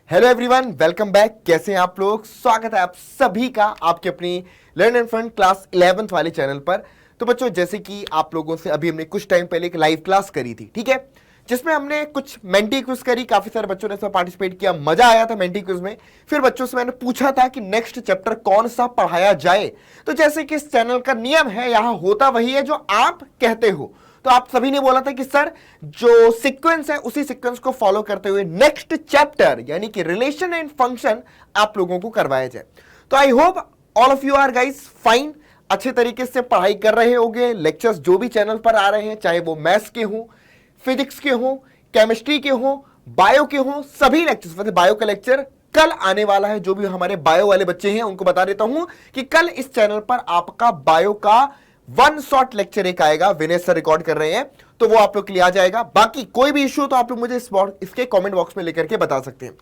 Hello everyone, welcome back. कैसे हैं आप लोग? स्वागत है आप सभी का आपके अपनी learn and fun class 11th वाले चैनल पर। तो बच्चों, जैसे कि आप लोगों से अभी हमने कुछ टाइम पहले एक लाइव क्लास करी थी, ठीक है, जिसमें हमने कुछ मेंटी क्विज करी। काफी सारे बच्चों ने इसमें पार्टिसिपेट किया, मजा आया था मेंटी क्विज में। फिर बच्चों से मैंने पूछा था कि नेक्स्ट चैप्टर कौन सा पढ़ाया जाए। तो जैसे कि इस चैनल का नियम है, यहां होता वही है जो आप कहते हो। तो आप सभी ने बोला था कि सर जो सीक्वेंस है उसी सीक्वेंस को फॉलो करते हुए नेक्स्ट चैप्टर यानी कि रिलेशन एंड फंक्शन आप लोगों को करवाया जाए। तो I hope all of you are guys fine, अच्छे तरीके से पढ़ाई कर रहे होंगे। लेक्चर्स जो भी चैनल पर आ रहे हैं, चाहे वो मैथ्स के हों, फिजिक्स के हों, केमिस्ट्री के हों, बायो के हों, सभी लेक्चर्स। वैसे बायो का लेक्चर कल आने वाला है। जो भी हमारे बायो वाले बच्चे हैं उनको बता देता हूं कि कल इस चैनल पर आपका बायो का वन शॉट लेक्चर एक आएगा। विनेश सर रिकॉर्ड कर रहे हैं, तो वो आप लोग के लिए आ जाएगा। बाकी कोई भी इश्यू तो आप लोग मुझे इसके कमेंट बॉक्स में लेकर के बता सकते हैं।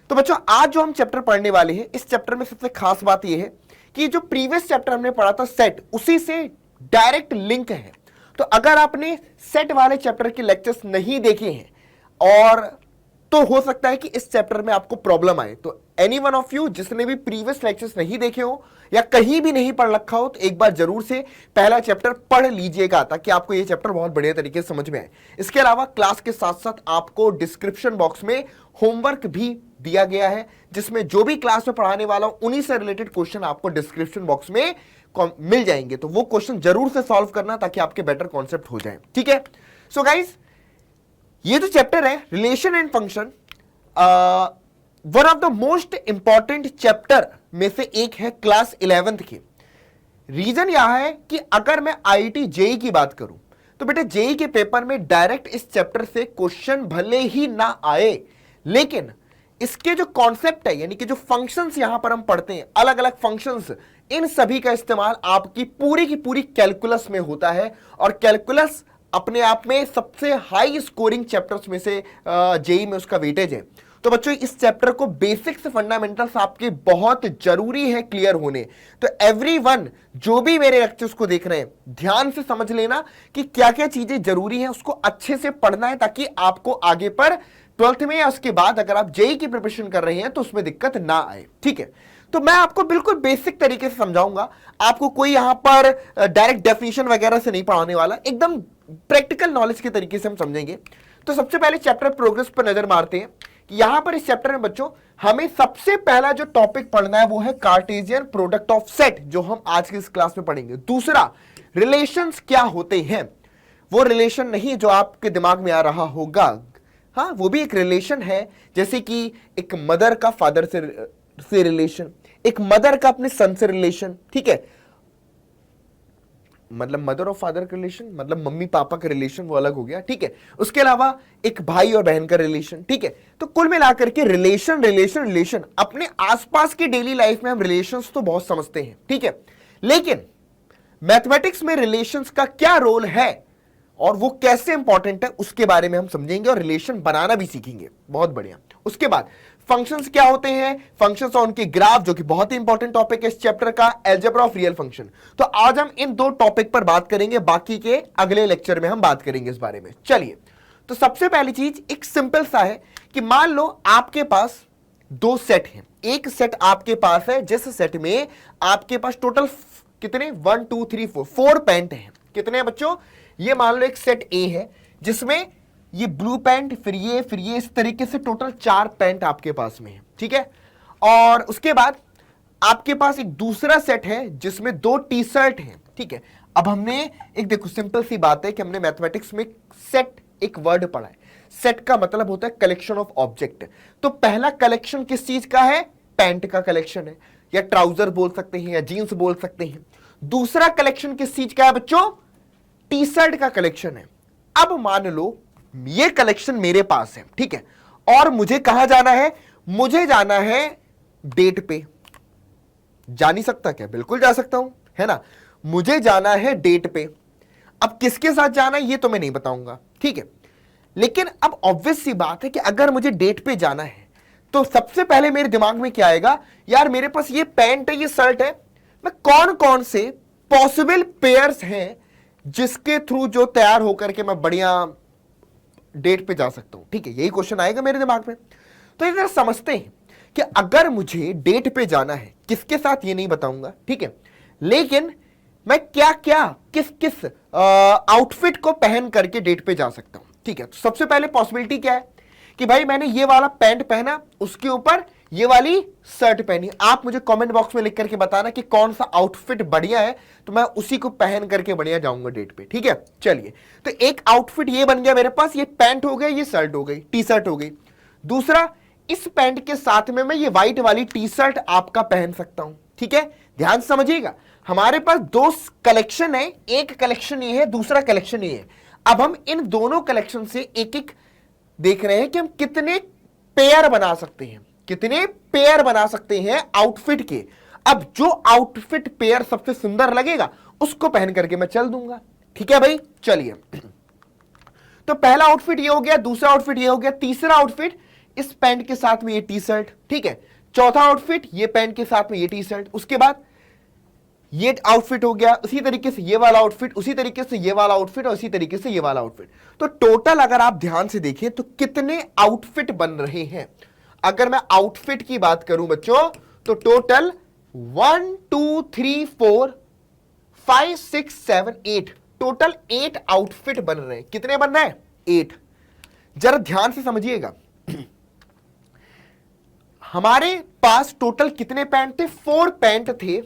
तो बच्चों, आज जो हम चैप्टर पढ़ने वाले हैं, इस चैप्टर में सबसे खास बात यह है कि जो प्रीवियस चैप्टर हमने पढ़ा था सेट, उसी से डायरेक्ट लिंक है। तो अगर आपने सेट वाले चैप्टर के लेक्चर्स नहीं देखे हैं और तो हो सकता है कि इस चैप्टर में आपको प्रॉब्लम आए। तो एनी वन ऑफ यू जिसने भी प्रीवियस लेक्चर्स नहीं देखे हो या कहीं भी नहीं पढ़ रखा हो, तो एक बार जरूर से पहला चैप्टर पढ़ लीजिएगा ताकि आपको ये चैप्टर बहुत बढ़िया तरीके से समझ में आए। इसके अलावा क्लास के साथ साथ आपको डिस्क्रिप्शन बॉक्स में होमवर्क भी दिया गया है, जिसमें जो भी क्लास में पढ़ाने वाला हूं उन्हीं से रिलेटेड क्वेश्चन आपको डिस्क्रिप्शन बॉक्स में मिल जाएंगे। तो वो क्वेश्चन जरूर से सॉल्व करना ताकि आपके बेटर कॉन्सेप्ट हो जाए, ठीक है। सो गाइज, ये जो चैप्टर है relation and function, one of the most important chapter में से एक है क्लास 11th की। रीजन यह है कि अगर मैं आईआईटी जेई की बात करूं तो बेटा जेई के पेपर में डायरेक्ट इस चैप्टर से क्वेश्चन भले ही ना आए, लेकिन इसके जो कॉन्सेप्ट है यानी कि जो फंक्शंस यहां पर हम पढ़ते हैं, अलग अलग फंक्शंस, इन सभी का इस्तेमाल आपकी पूरी की पूरी कैलकुलस में होता है। और कैलकुलस अपने आप में सबसे हाई स्कोरिंग चैप्टर्स में से जेई में उसका वेटेज है। तो बच्चों, इस चैप्टर को बेसिक से फंडामेंटल्स आपके बहुत जरूरी है क्लियर होने। तो एवरीवन जो भी मेरे लेक्चर्स को देख रहे हैं, ध्यान से समझ लेना कि क्या क्या चीजें जरूरी हैं, उसको अच्छे से पढ़ना है ताकि आपको आगे पर 12th में या उसके बाद अगर आप जेई की प्रिपरेशन कर रहे हैं तो उसमें दिक्कत ना आए, ठीक है। तो मैं आपको बिल्कुल बेसिक तरीके से समझाऊंगा। आपको कोई यहां पर डायरेक्ट डेफिनेशन वगैरह से नहीं पढ़ाने वाला, एकदम प्रैक्टिकल नॉलेज के तरीके से हम समझेंगे। तो सबसे पहले चैप्टर प्रोग्रेस पर नजर मारते हैं कि यहां पर इस चैप्टर में बच्चों हमें सबसे पहला जो टॉपिक पढ़ना है वो है कार्टेशियन प्रोडक्ट ऑफ सेट, जो हम आज की इस क्लास में पढ़ेंगे। दूसरा, रिलेशंस क्या होते हैं। वो रिलेशन नहीं जो आपके दिमाग में आ रहा होगा, हाँ वो भी एक रिलेशन है, जैसे कि एक मदर का फादर से रिलेशन, एक मदर का अपने सन से रिलेशन, ठीक है। मतलब मदर और फादर का रिलेशन मतलब मम्मी पापा का रिलेशन, वो अलग हो गया, ठीक है। उसके अलावा एक भाई और बहन का रिलेशन, ठीक है। तो कुल मिलाकर के रिलेशन रिलेशन रिलेशन, अपने आसपास की डेली लाइफ में हम रिलेशंस तो बहुत समझते हैं, ठीक है, लेकिन मैथमेटिक्स में रिलेशंस का क्या रोल है और वो कैसे इंपॉर्टेंट है उसके बारे में हम समझेंगे और रिलेशन बनाना भी सीखेंगे। बहुत बढ़िया। उसके बाद फंक्शंस क्या होते हैं, फंक्शंस और उनके ग्राफ, जो कि बहुत ही इंपॉर्टेंट टॉपिक है इस चैप्टर का, अलजेब्रा ऑफ रियल फंक्शन। तो आज हम इन दो टॉपिक पर बात करेंगे, बाकी के अगले लेक्चर में हम बात करेंगे इस बारे में। चलिए, तो सबसे पहली चीज एक सिंपल सा है कि मान लो आपके पास दो सेट हैं। एक सेट आपके पास है जिस सेट में आपके पास टोटल कितने 1 2 3 4 पैंट हैं। कितने हैं बच्चों? ये मान लो एक सेट ए है जिसमें ये ब्लू पैंट, फिर ये, इस तरीके से टोटल 4 पैंट आपके पास में है, ठीक है। और उसके बाद आपके पास एक दूसरा सेट है जिसमें 2 टी शर्ट हैं, ठीक है। अब हमने एक, देखो सिंपल सी बात है कि हमने मैथमेटिक्स में सेट एक वर्ड पढ़ा है। सेट का मतलब होता है कलेक्शन ऑफ ऑब्जेक्ट। तो पहला कलेक्शन किस चीज का है? पैंट का कलेक्शन है, या ट्राउजर बोल सकते हैं या जीन्स बोल सकते हैं। दूसरा कलेक्शन किस चीज का है बच्चों? टी शर्ट का कलेक्शन है। अब मान लो ये कलेक्शन मेरे पास है, ठीक है, और मुझे कहां जाना है? मुझे जाना है डेट पे। जा नहीं सकता क्या? बिल्कुल जा सकता हूं, है ना। मुझे जाना है डेट पे। अब किसके साथ जाना है ये तो मैं नहीं बताऊंगा, ठीक है। लेकिन अब ऑब्वियस सी बात है कि अगर मुझे डेट पे जाना है तो सबसे पहले मेरे दिमाग में क्या आएगा? यार मेरे पास ये पैंट है, ये शर्ट है, मैं कौन कौन से पॉसिबल पेयर्स हैं जिसके थ्रू जो तैयार होकर के मैं बढ़िया डेट पे जा सकता हूं, ठीक है। यही क्वेश्चन आएगा मेरे दिमाग में। तो इधर समझते हैं कि अगर मुझे डेट पे जाना है, किसके साथ ये नहीं बताऊंगा, ठीक है, लेकिन मैं क्या क्या किस किस आउटफिट को पहन करके डेट पे जा सकता हूं, ठीक है। तो सबसे पहले पॉसिबिलिटी क्या है कि भाई मैंने ये वाला पैंट पहना, उसके ऊपर ये वाली शर्ट पहनी। आप मुझे कमेंट बॉक्स में लिख करके बताना कि कौन सा आउटफिट बढ़िया है, तो मैं उसी को पहन करके बढ़िया जाऊंगा डेट पे, ठीक है। चलिए, तो एक आउटफिट ये बन गया मेरे पास, ये पैंट हो गया, ये शर्ट हो गई, टी शर्ट हो गई। दूसरा, इस पैंट के साथ में मैं ये व्हाइट वाली टी शर्ट आपका पहन सकता हूं, ठीक है। ध्यान से समझिएगा, हमारे पास दो कलेक्शन है, एक कलेक्शन ये है, दूसरा कलेक्शन ये है। अब हम इन दोनों कलेक्शन से एक एक देख रहे हैं कि हम कितने पेयर बना सकते हैं, कितने पेयर बना सकते हैं आउटफिट के। अब जो आउटफिट पेयर सबसे सुंदर लगेगा उसको पहन करके मैं चल दूंगा, ठीक है भाई। चलिए, तो पहला आउटफिट ये हो गया, दूसरा आउटफिट ये हो गया, तीसरा आउटफिट इस पैंट के साथ में ये टी शर्ट, ठीक है। चौथा आउटफिट ये पैंट के साथ में ये टी शर्ट, उसके बाद ये आउटफिट हो गया, उसी तरीके से ये वाला आउटफिट, उसी तरीके से ये वाला आउटफिट और उसी तरीके से ये वाला आउटफिट। तो टोटल अगर आप ध्यान से देखें तो कितने आउटफिट बन रहे हैं। अगर मैं आउटफिट की बात करूं बच्चों, तो टोटल 1 2 3 4 5 6 7 8, टोटल 8 आउटफिट बन रहे हैं। कितने बन रहे हैं? 8। जरा ध्यान से समझिएगा, हमारे पास टोटल कितने पैंट थे? 4 पैंट थे,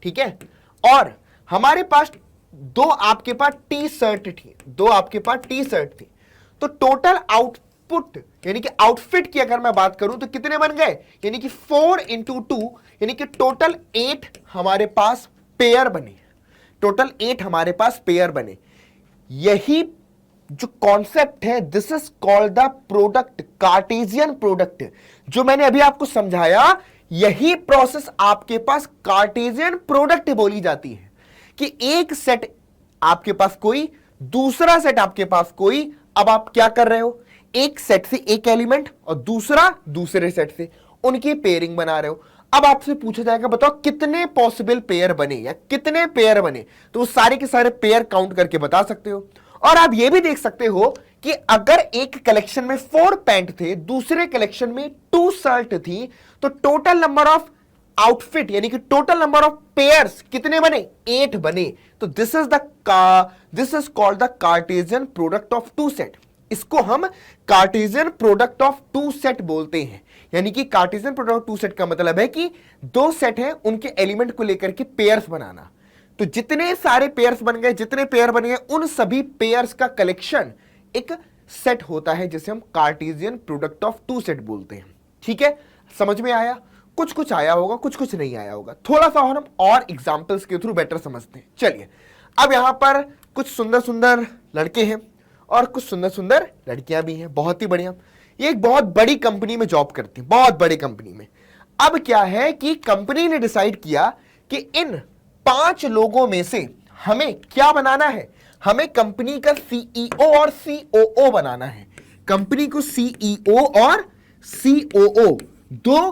ठीक है। और हमारे पास दो आपके पास टी शर्ट थी, दो आपके पास टी शर्ट थी। तो टोटल आउटपुट यानी कि आउटफिट की अगर मैं बात करूं तो कितने बन गए? यानी कि 4 × 2 यानी कि टोटल 8 हमारे पास पेयर बने, टोटल 8 हमारे पास पेयर बने। यही जो कॉन्सेप्ट है, this is called the product, Cartesian product, जो मैंने अभी आपको समझाया। यही प्रोसेस आपके पास कार्टेशियन प्रोडक्ट बोली जाती है कि एक सेट आपके पास कोई, दूसरा सेट आपके पास कोई। अब आप क्या कर रहे हो? एक सेट से एक एलिमेंट और दूसरा दूसरे सेट से, उनकी पेयरिंग बना रहे हो। अब आपसे पूछा जाएगा बताओ कितने पॉसिबल पेयर बने या कितने पेयर बने, तो वो सारे के सारे पेयर काउंट करके बता सकते हो। और आप ये भी देख सकते हो कि अगर एक कलेक्शन में 4 पैंट थे, दूसरे कलेक्शन में 2 शर्ट थी, तो टोटल नंबर ऑफ आउटफिट यानी कि टोटल नंबर ऑफ पेयर्स कितने बने? 8 बने। तो this is called the Cartesian product of 2 set. इसको हम कार्टेशियन प्रोडक्ट ऑफ 2 सेट बोलते हैं। यानी कि कार्टेशियन प्रोडक्ट ऑफ 2 सेट का मतलब है कि 2 सेट हैं, उनके एलिमेंट को लेकर के पेयर्स बनाना। तो जितने सारे पेयर्स बन गए, जितने पेयर बन गए, उन सभी पेयर्स का कलेक्शन एक सेट होता है, जिसे हम कार्टेशियन प्रोडक्ट ऑफ 2 सेट बोलते हैं, ठीक है। समझ में आया? कुछ कुछ आया होगा, कुछ कुछ नहीं आया होगा। थोड़ा सा हम और एग्जांपल्स के थ्रू बेटर समझते हैं। चलिए, अब यहां पर कुछ सुंदर सुंदर लड़के हैं और कुछ सुंदर सुंदर लड़कियां भी हैं, बहुत ही बढ़िया। ये एक बहुत बड़ी कंपनी में जॉब करती है, बहुत बड़ी कंपनी में। अब क्या है कि कंपनी ने डिसाइड किया कि इन 5 लोगों में से हमें क्या बनाना है? हमें कंपनी का सीईओ और सीओओ बनाना है। कंपनी को सीईओ और सीओओ 2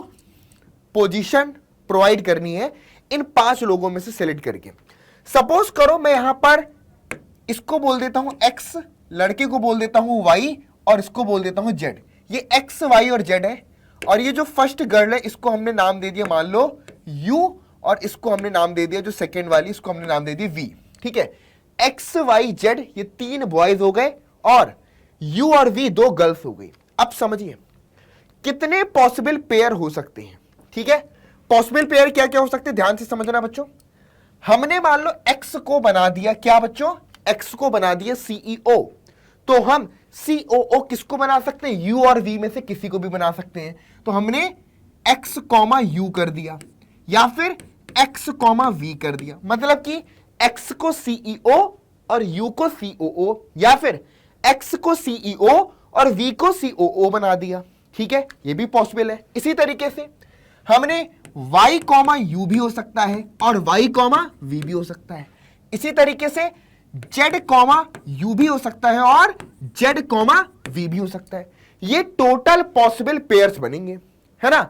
पोजीशन प्रोवाइड करनी है इन 5 लोगों में से सिलेक्ट करके। सपोज करो मैं यहां पर इसको बोल देता हूं एक्स, लड़के को बोल देता हूं वाई और इसको बोल देता हूं जेड। ये एक्स वाई और जेड है, और ये जो फर्स्ट गर्ल है इसको हमने नाम दे दिया मान लो यू, और इसको हमने नाम दे दिया जो सेकेंड वाली, इसको हमने नाम दे दिया वी, ठीक है। एक्स वाई जेड ये 3 बॉयज हो गए और यू और वी 2 गर्ल्स हो गई। अब समझिए कितने पॉसिबल पेयर हो सकते हैं, ठीक है। पॉसिबल पेयर क्या क्या हो सकते हैं, ध्यान से समझना बच्चों। हमने मान लो एक्स को बना दिया क्या बच्चों? एक्स को बना दिया सीईओ, तो हम सीओओ किसको बना सकते हैं? यू और वी में से किसी को भी बना सकते हैं। तो हमने एक्स कॉमा यू कर दिया या फिर एक्स कॉमा वी कर दिया, मतलब कि एक्स को सीईओ और यू को सीओओ, या फिर एक्स को सीईओ और वी को सीओओ बना दिया, ठीक है। ये भी पॉसिबल है। इसी तरीके से हमने y कॉमा यू भी हो सकता है और y कॉमा वी भी हो सकता है। इसी तरीके से z कॉमा यू भी हो सकता है और z कॉमा वी भी हो सकता है। ये टोटल पॉसिबल पेयर्स बनेंगे, है ना।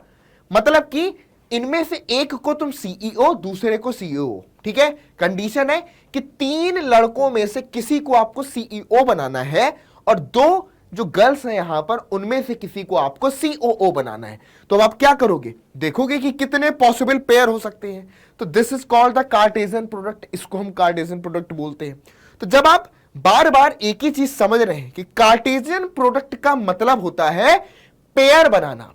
मतलब कि इनमें से एक को तुम सीईओ, दूसरे को सीईओ, ठीक है। कंडीशन है कि 3 लड़कों में से किसी को आपको सीईओ बनाना है और 2 जो गर्ल्स हैं यहां पर उनमें से किसी को आपको COO बनाना है। तो अब आप क्या करोगे, देखोगे कि कितने पॉसिबल पेयर हो सकते हैं। तो this is called the Cartesian product, इसको हम कार्टेशियन प्रोडक्ट बोलते हैं। तो जब आप बार बार एक ही चीज समझ रहे हैं कि कार्टेशियन प्रोडक्ट का मतलब होता है पेयर बनाना।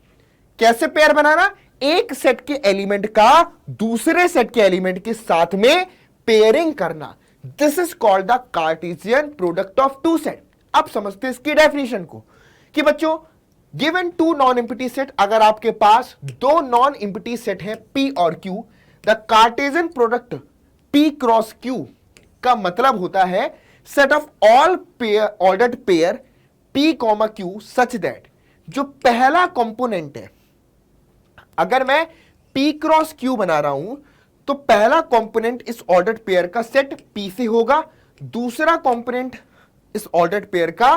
कैसे पेयर बनाना, एक सेट के एलिमेंट का दूसरे सेट के एलिमेंट के साथ में पेयरिंग करना। This is called the Cartesian product of two set. अब समझते हैं इसकी डेफिनेशन को कि बच्चों given to non empty set, अगर आपके पास दो नॉन एम्प्टी सेट है P और Q, the Cartesian product P cross Q का मतलब होता है set of all pair ordered pair P, Q such that जो पहला कंपोनेंट है, अगर मैं P क्रॉस Q बना रहा हूं तो पहला कंपोनेंट इस ऑर्डर्ड पेयर का सेट P से होगा, दूसरा कंपोनेंट इस ऑर्डर्ड पेयर का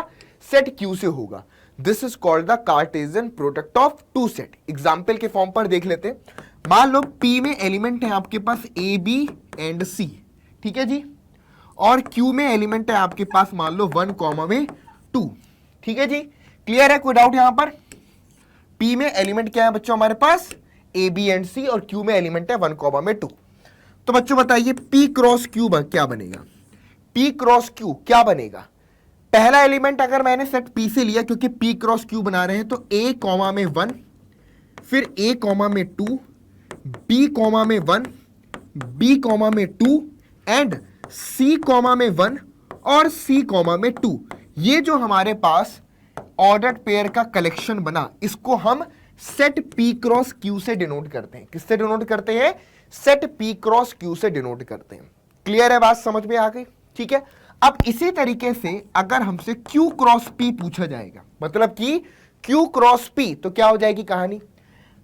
सेट Q से होगा। This is called the Cartesian product of two set. Example के फॉर्म पर देख लेते हैं। मान लो P में एलिमेंट है आपके पास A, B एंड C, ठीक है जी, और Q में एलिमेंट है आपके पास मान लो 1, 2, ठीक है जी। क्लियर है, कोई डाउट यहां पर? P में एलिमेंट क्या है बच्चों हमारे पास A, B एंड C, और Q में एलिमेंट है 1, 2। तो बच्चों बताइए P क्रॉस Q क्या बनेगा? P क्रॉस Q क्या बनेगा? पहला एलिमेंट अगर मैंने सेट P से लिया, क्योंकि P क्रॉस Q बना रहे हैं, तो A कॉमा में 1, फिर A कॉमा में 2, B कॉमा में 1, B कॉमा में 2 एंड C कॉमा में 1 और C कॉमा में 2। ये जो हमारे पास ऑर्डर्ड पेयर का कलेक्शन बना, इसको हम सेट P क्रॉस Q से डिनोट करते हैं। किससे डिनोट करते हैं? सेट P क्रॉस Q से डिनोट करते हैं। क्लियर है, बात समझ में आ गई? ठीक है। अब इसी तरीके से अगर हमसे Q क्रॉस P पूछा जाएगा, मतलब कि Q क्रॉस P, तो क्या हो जाएगी कहानी?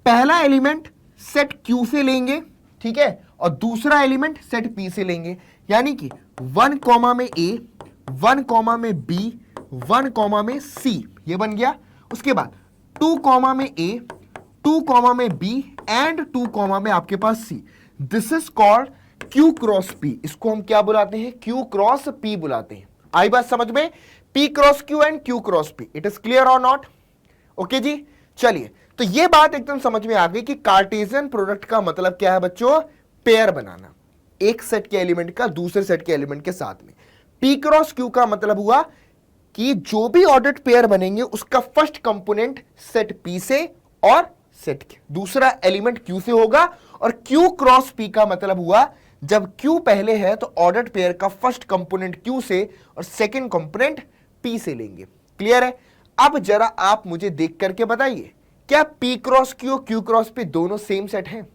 पहला एलिमेंट सेट Q से लेंगे, ठीक है, और दूसरा एलिमेंट सेट P से लेंगे, यानी कि 1 कॉमा में A, 1 कॉमा में B, 1 कॉमा में C, ये बन गया। उसके बाद 2 कॉमा में A, 2 कॉमा में B एंड 2 कॉमा में आपके पास C। This is called Q cross P। इसको हम क्या बुलाते हैं? Q क्रॉस P बुलाते हैं। आई बात समझ में? P cross Q and Q cross P। It is clear और नॉट? ओके जी, चलिए, तो ये बात एकदम समझ में आ गई कि कार्टेशियन प्रोडक्ट का मतलब क्या है बच्चों? पेयर बनाना, एक सेट के एलिमेंट का दूसरे सेट के एलिमेंट के साथ में। P क्रॉस Q का मतलब हुआ कि जो भी ऑर्डर्ड पेयर बनेंगे उसका फर्स्ट कंपोनेंट सेट P से और सेट दूसरा एलिमेंट Q से होगा, और Q क्रॉस P का मतलब हुआ जब Q पहले है तो ऑर्डर्ड पेयर का फर्स्ट कंपोनेंट Q से और सेकंड कंपोनेंट P से लेंगे। क्लियर है? अब जरा आप मुझे देख करके बताइए, क्या P क्रॉस Q और Q क्रॉस P दोनों सेम सेट हैं?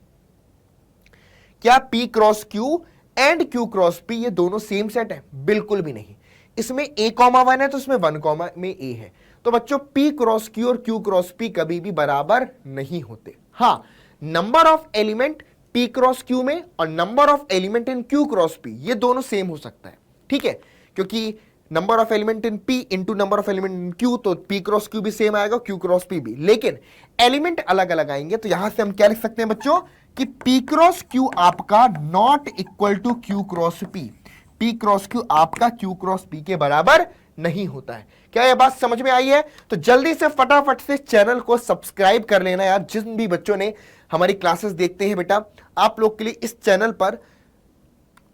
क्या P cross Q and Q cross P ये दोनों सेम सेट है? बिल्कुल भी नहीं। इसमें A कॉमा 1 है तो इसमें 1 कॉमा में A है। तो बच्चों P क्रॉस Q और Q क्रॉस P कभी भी बराबर नहीं होते। हाँ, number of element P cross Q में और number of element in Q cross P ये दोनों सेम हो सकता है, ठीक है, क्योंकि number of element in P into number of element in Q, तो P क्रॉस Q भी सेम आएगा, Q क्रॉस P भी, लेकिन एलिमेंट अलग अलग आएंगे। तो यहां से हम क्या लिख सकते हैं बच्चों कि P क्रॉस Q आपका not equal to Q cross P। P cross Q आपका Q क्रॉस P के बराबर नहीं होता है। क्या यह बात समझ में आई है? तो जल्दी से फटाफट से चैनल को सब्सक्राइब कर लेना यार। जिन भी बच्चों ने हमारी क्लासेस देखते हैं बेटा, आप लोग के लिए इस चैनल पर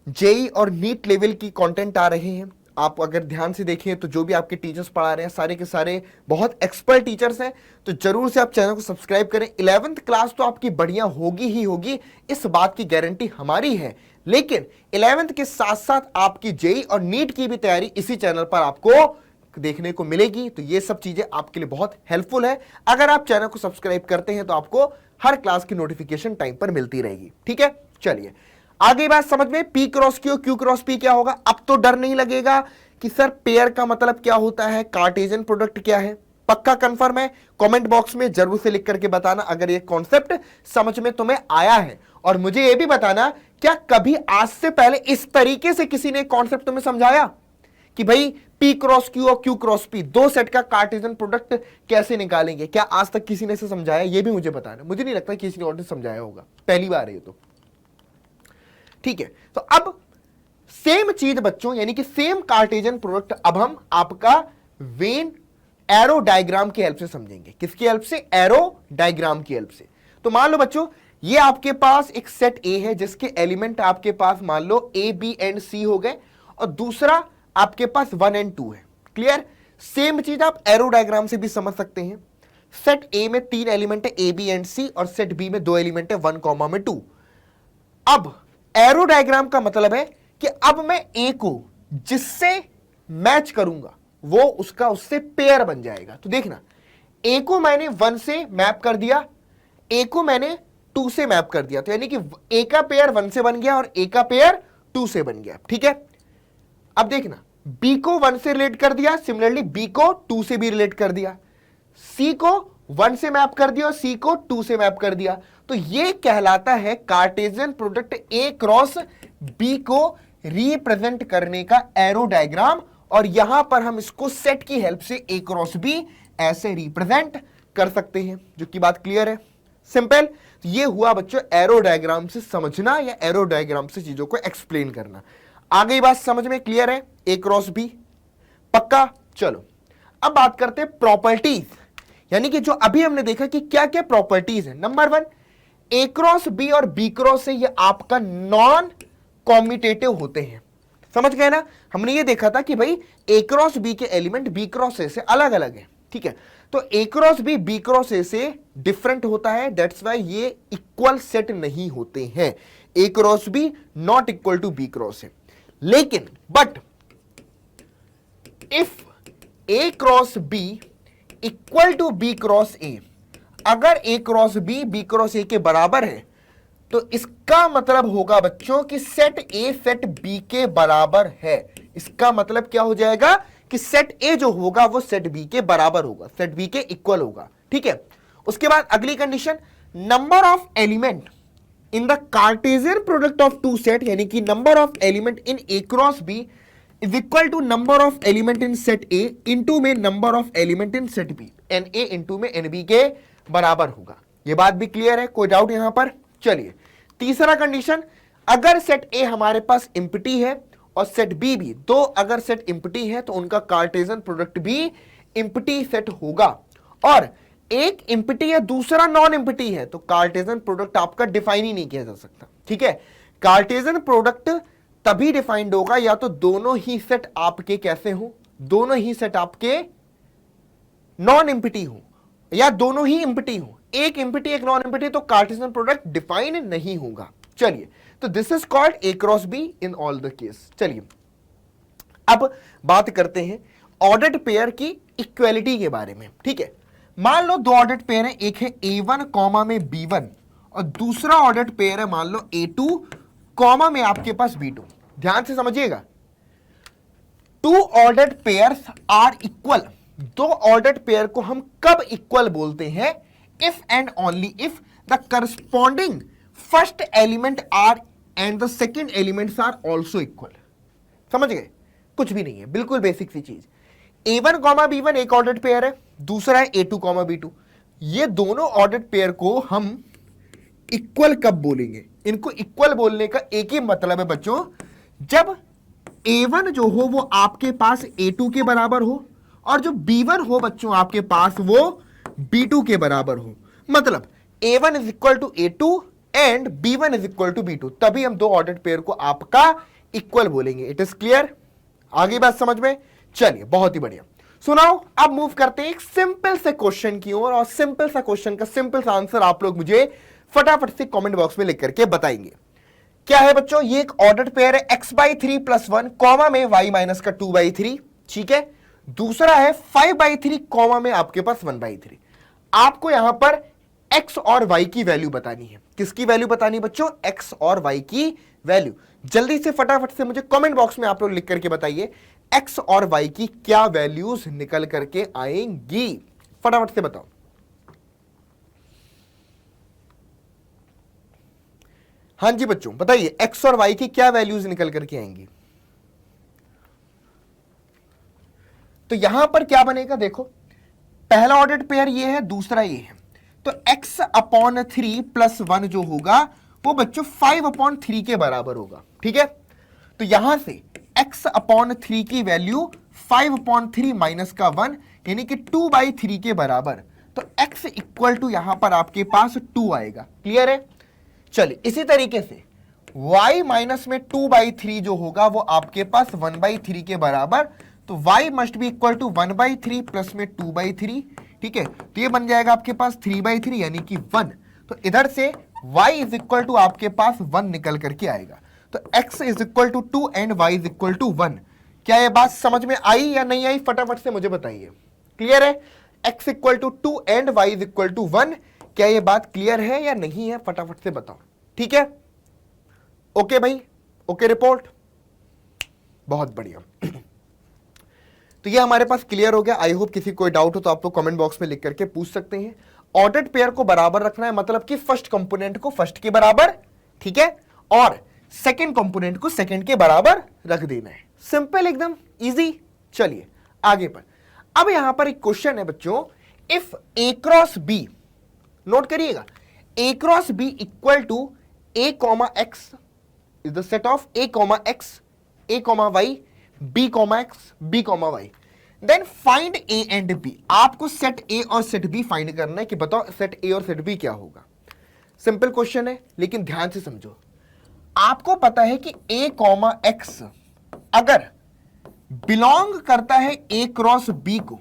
जेई और नीट लेवल की कंटेंट आ रहे हैं। आप अगर ध्यान से देखें तो जो भी आपके टीचर्स पढ़ा रहे हैं सारे के सारे बहुत एक्सपर्ट टीचर्स हैं। तो जरूर से आप चैनल को सब्सक्राइब करें। 11th क्लास तो आपकी बढ़िया होगी ही होगी, इस बात की गारंटी हमारी है, लेकिन 11th के साथ साथ आपकी जेई और नीट की भी तैयारी इसी चैनल पर आपको देखने को मिलेगी। तो ये सब चीजें आपके लिए बहुत हेल्पफुल है। अगर आप चैनल को सब्सक्राइब करते हैं तो आपको हर क्लास की नोटिफिकेशन टाइम पर मिलती रहेगी, ठीक है। चलिए आगे बात समझ में, P cross Q, Q cross P क्या होगा? अब तो डर नहीं लगेगा कि सर पेयर का मतलब क्या होता है, कार्टेशियन प्रोडक्ट क्या है। पक्का कंफर्म है? कमेंट बॉक्स में जरूर से लिख करके बताना अगर ये कॉन्सेप्ट समझ में तुम्हें आया है, और मुझे ये भी बताना क्या कभी आज से पहले इस तरीके से किसी ने कॉन्सेप्ट तुम्हें समझाया कि भाई P क्रॉस Q और Q क्रॉस P दो सेट का कार्टेशियन प्रोडक्ट कैसे निकालेंगे? क्या आज तक किसी ने इसे समझाया? ये भी मुझे बताना। मुझे नहीं लगता किसी ने और ने समझाया होगा, पहली बार है ये तो, ठीक है। तो अब सेम चीज बच्चों, यानी कि सेम कार्टेशियन प्रोडक्ट अब हम आपका वेन एरो डायग्राम की हेल्प से समझेंगे। किसकी हेल्प से? एरो डायग्राम की हेल्प से। तो मान लो बच्चों ये आपके पास एक सेट ए है जिसके एलिमेंट आपके पास मान लो ए बी एंड सी हो गए, और दूसरा आपके पास 1 एंड 2 है। क्लियर? सेम चीज आप एरो डायग्राम से भी समझ सकते हैं। सेट ए में 3 एलिमेंट है ए बी एंड सी, और सेट बी में 2 एलिमेंट है 1 कॉमा में 2। अब एरो डायग्राम का मतलब है कि अब मैं ए को जिससे मैच करूंगा वो उसका उससे पेयर बन जाएगा। तो देखना, ए को मैंने 1 से मैप कर दिया, ए को मैंने 2 से मैप कर दिया, तो यानी कि ए का पेयर 1 से बन गया और ए का पेयर 2 से बन गया। ठीक है, अब देखना बी को 1 से रिलेट कर दिया, सिमिलरली बी को 2 से भी रिलेट कर दिया, सी को 1 से मैप कर दिया और सी को 2 से मैप कर दिया। तो ये कहलाता है Cartesian product A cross B को रिप्रेजेंट करने का एरो डायग्राम, और यहां पर हम इसको सेट की हेल्प से ए क्रॉस बी ऐसे रिप्रेजेंट कर सकते हैं। जो कि बात क्लियर है? सिंपल। ये हुआ बच्चों एरो डायग्राम से समझना या एरो डायग्राम से चीजों को एक्सप्लेन करना। आ गई बात समझ में? क्लियर है? ए क्रॉस बी पक्का? चलो अब बात करते हैं प्रॉपर्टीज, यानी कि जो अभी हमने देखा कि क्या क्या प्रॉपर्टीज है। नंबर 1, ए क्रॉस बी और बी क्रॉस से ये आपका नॉन कॉम्यूटेटिव होते हैं। समझ गए ना? हमने ये देखा था कि भाई ए क्रॉस बी के एलिमेंट बी क्रॉस ए से अलग अलग है। ठीक है, तो A cross B cross A से डिफरेंट होता है, दैट्स वाई ये इक्वल सेट नहीं होते हैं। A cross B not equal to B cross A. लेकिन but if A cross B equal to B cross A, अगर A cross B cross A के बराबर है तो इसका मतलब होगा बच्चों कि सेट ए सेट बी के बराबर है। इसका मतलब क्या हो जाएगा कि सेट ए जो होगा वो सेट बी के बराबर होगा, सेट बी के इक्वल होगा। ठीक है, उसके बाद अगली condition, number of element in the Cartesian product of two set, यानी कि number of element in A cross B is equal to number of element in set A into में number of element in set B, n A into में n B के बराबर होगा। यह बात भी क्लियर है? कोई डाउट यहां पर? चलिए तीसरा कंडीशन, अगर सेट ए हमारे पास एम्प्टी है और सेट बी भी, तो अगर सेट एम्प्टी है तो उनका कार्टेशियन प्रोडक्ट भी एम्प्टी सेट होगा, और एक एम्प्टी है दूसरा नॉन एम्प्टी है तो कार्टेशियन प्रोडक्ट आपका डिफाइन ही नहीं किया जा सकता। ठीक है, कार्टेशियन प्रोडक्ट तभी डिफाइंड होगा या तो दोनों ही सेट आपके कैसे हो, दोनों ही सेट आपके नॉन एम्प्टी हो, या दोनों ही एम्प्टी हो। एक एम्प्टी एक नॉन एम्प्टी तो कार्टेशियन प्रोडक्ट डिफाइन नहीं होगा। चलिए, तो this is called a cross be in all the case. चलिए अब बात करते हैं ऑर्डर्ड पेयर की इक्वालिटी के बारे में। ठीक है, मान लो दो ऑर्डर्ड पेयर है, एक है A1 कॉमा में B1 और दूसरा ऑर्डर्ड पेयर है मान लो A2 कॉमा में आपके पास B2। ध्यान से समझिएगा, two ordered pairs are equal. दो ऑर्डर्ड पेयर को हम कब इक्वल बोलते हैं? If and only if the corresponding first element are and the second elements are also equal. समझ गए? कुछ भी नहीं है, बिल्कुल बेसिक सी चीज। A1 कॉमा B1 एक ऑर्डर्ड पेयर है, दूसरा है A2 कॉमा B2। ये दोनों ऑर्डर्ड पेयर को हम इक्वल कब बोलेंगे? इनको इक्वल बोलने का एक ही मतलब है बच्चों, जब A1 जो हो वो आपके पास A2 के बराबर हो और जो B1 हो बच्चों आपके पास वो B2 के बराबर हो। मतलब A1 is equal to A2 and B1 is equal to B2, तभी हम दो ऑर्डर्ड पेयर को आपका इक्वल बोलेंगे। It is clear? आगे बात समझ में? चलिए बहुत ही बढ़िया। सुनाओ, अब मूव करते हैं एक सिंपल से क्वेश्चन की ओर, और सिंपल सा क्वेश्चन का सिंपल सा आंसर आप लोग मुझे फटाफट से कमेंट बॉक्स में लिख करके बताएंगे। क्या है बच्चों? ये एक ऑर्डर्ड पेयर है x/3 + 1 कॉमा में y माइनस का 2/3। ठीक है, दूसरा है 5/3 कॉमा में आपके पास 1/3। आपको यहां पर x और y की वैल्यू बतानी है। किसकी वैल्यू बतानी है बच्चों? x और y की वैल्यू। जल्दी से फटाफट से मुझे कमेंट बॉक्स में आप लोग लिख करके बताइए x और y की क्या वैल्यूज निकल करके आएंगी। फटाफट से बताओ। हां जी बच्चों बताइए, x और y की क्या वैल्यूज निकल करके आएंगी? तो यहां पर क्या बनेगा देखो, पहला ऑर्डर्ड पेयर ये है, दूसरा ये है, तो x/3 + 1 जो होगा वो बच्चों 5/3 के बराबर होगा। ठीक है, तो यहां से x/3 की वैल्यू 5/3 माइनस का 1, यानी कि 2/3 के बराबर, तो x इक्वल टू यहां पर आपके पास 2 आएगा। क्लियर है? चलिए इसी तरीके से y माइनस में 2/3 जो होगा वो आपके पास 1/3 के बराबर, तो y must be equal to 1/3 plus में 2/3। ठीक है, तो ये बन जाएगा आपके पास 3/3 यानी कि 1। तो इधर से y इज इक्वल टू आपके पास 1 निकल करके आएगा। तो x is equal to 2 and y is equal to 1। क्या ये बात समझ में आई या नहीं आई? फटाफट से मुझे बताइए। क्लियर है? x equal to 2 and y is equal to 1। क्या ये बात क्लियर है या नहीं है? फटाफट से बताओ। ठीक है, ओके भाई, ओके रिपोर्ट, बहुत बढ़िया। तो ये हमारे पास क्लियर हो गया। आई होप किसी कोई डाउट हो तो आप लोग कमेंट बॉक्स में लिख करके पूछ सकते हैं। ऑर्डर्ड पेयर को बराबर रखना है, मतलब कि फर्स्ट कंपोनेंट को फर्स्ट के बराबर, ठीक है, और सेकंड कंपोनेंट को सेकंड के बराबर रख देना है। सिंपल, एकदम इजी। चलिए आगे पर। अब यहां पर एक क्वेश्चन है बच्चों, if A cross B, note करिएगा, A cross B equal to A comma x is the set of A comma x, A comma y, B comma x, B comma y, then find A and B. आपको set A और set B find करना है कि बताओ set A और set B क्या होगा। Simple question है, लेकिन ध्यान से समझो। आपको पता है कि ए कॉमा एक्स अगर बिलोंग करता है ए क्रॉस बी को,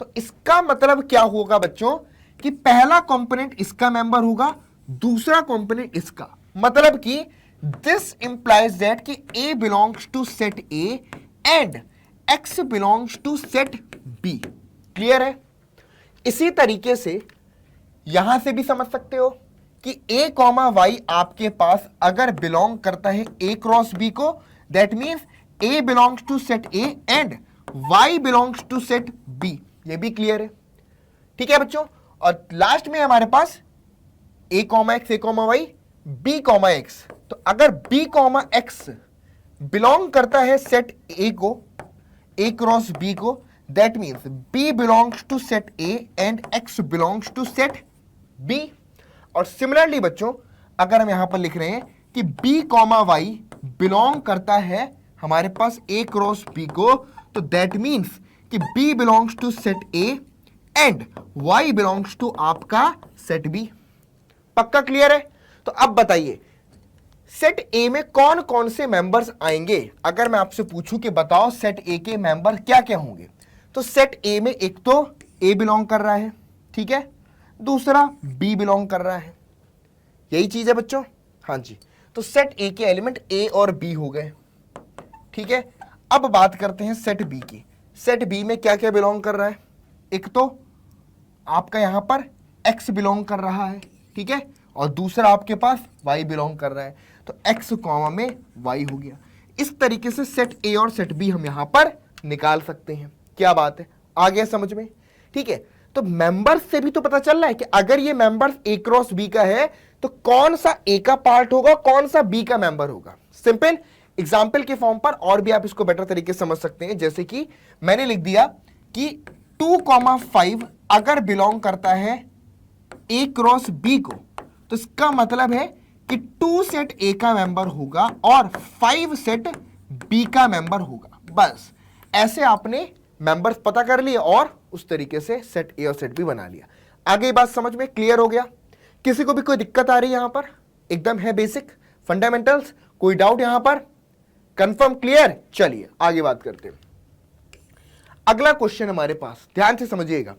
तो इसका मतलब क्या होगा बच्चों कि पहला कंपोनेंट इसका मेंबर होगा, दूसरा कंपोनेंट इसका। मतलब कि दिस इंप्लाइज दैट कि A belongs to set A and x belongs to set B. Clear है? इसी तरीके से यहां से भी समझ सकते हो कि ए कॉमा वाई आपके पास अगर बिलोंग करता है ए क्रॉस बी को, that means A belongs to set A and Y belongs to set B. ये भी क्लियर है? ठीक है बच्चों। और लास्ट में हमारे पास A comma x, A comma y, B comma x. तो अगर बी कॉमा एक्स बिलोंग करता है सेट ए को, ए क्रॉस बी को, that means B belongs to set A and x belongs to set B. और similarly बच्चों अगर हम यहां पर लिख रहे हैं कि बी कॉमा वाई बिलोंग करता है हमारे पास ए क्रॉस बी को, तो दैट मीन्स कि B belongs to set A and Y belongs टू आपका सेट बी। पक्का क्लियर है? तो अब बताइए सेट ए में कौन कौन से मेंबर्स आएंगे। अगर मैं आपसे पूछूं कि बताओ सेट ए के मेंबर क्या क्या होंगे, तो सेट ए में एक तो ए बिलोंग कर रहा है, ठीक है, दूसरा बी बिलोंग कर रहा है। यही चीज है बच्चों? हाँ जी। तो सेट ए के एलिमेंट ए और बी हो गए, ठीक है। अब बात करते हैं सेट बी की। सेट बी में क्या क्या बिलोंग कर रहा है? एक तो आपका यहां पर एक्स बिलोंग कर रहा है, ठीक है, और दूसरा आपके पास वाई बिलोंग कर रहा है, तो एक्स कॉमा में वाई हो गया। इस तरीके से सेट ए और सेट बी हम यहां पर निकाल सकते हैं। क्या बात है? आ गया समझ में? ठीक है। तो मेंबर्स से भी तो पता चल रहा है कि अगर ये मेंबर्स ए क्रॉस बी का है तो कौन सा ए का पार्ट होगा, कौन सा बी का मेंबर होगा। सिंपल एग्जाम्पल के फॉर्म पर और भी आप इसको बेटर तरीके से समझ सकते हैं। जैसे कि मैंने लिख दिया कि 2,5 अगर बिलोंग करता है ए क्रॉस बी को, तो इसका मतलब है कि 2 सेट ए का मेंबर होगा और 5 सेट बी का मेंबर होगा। बस ऐसे आपने मेंबर्स पता कर लिए और उस तरीके से सेट ए और सेट बी बना लिया। आगे बात समझ में क्लियर हो गया? किसी को भी कोई दिक्कत आ रही है यहां पर? एकदम है बेसिक फंडामेंटल्स, कोई डाउट यहां पर? Confirm clear? चलिए आगे बात करते हैं। अगला क्वेश्चन हमारे पास, ध्यान से समझिएगा।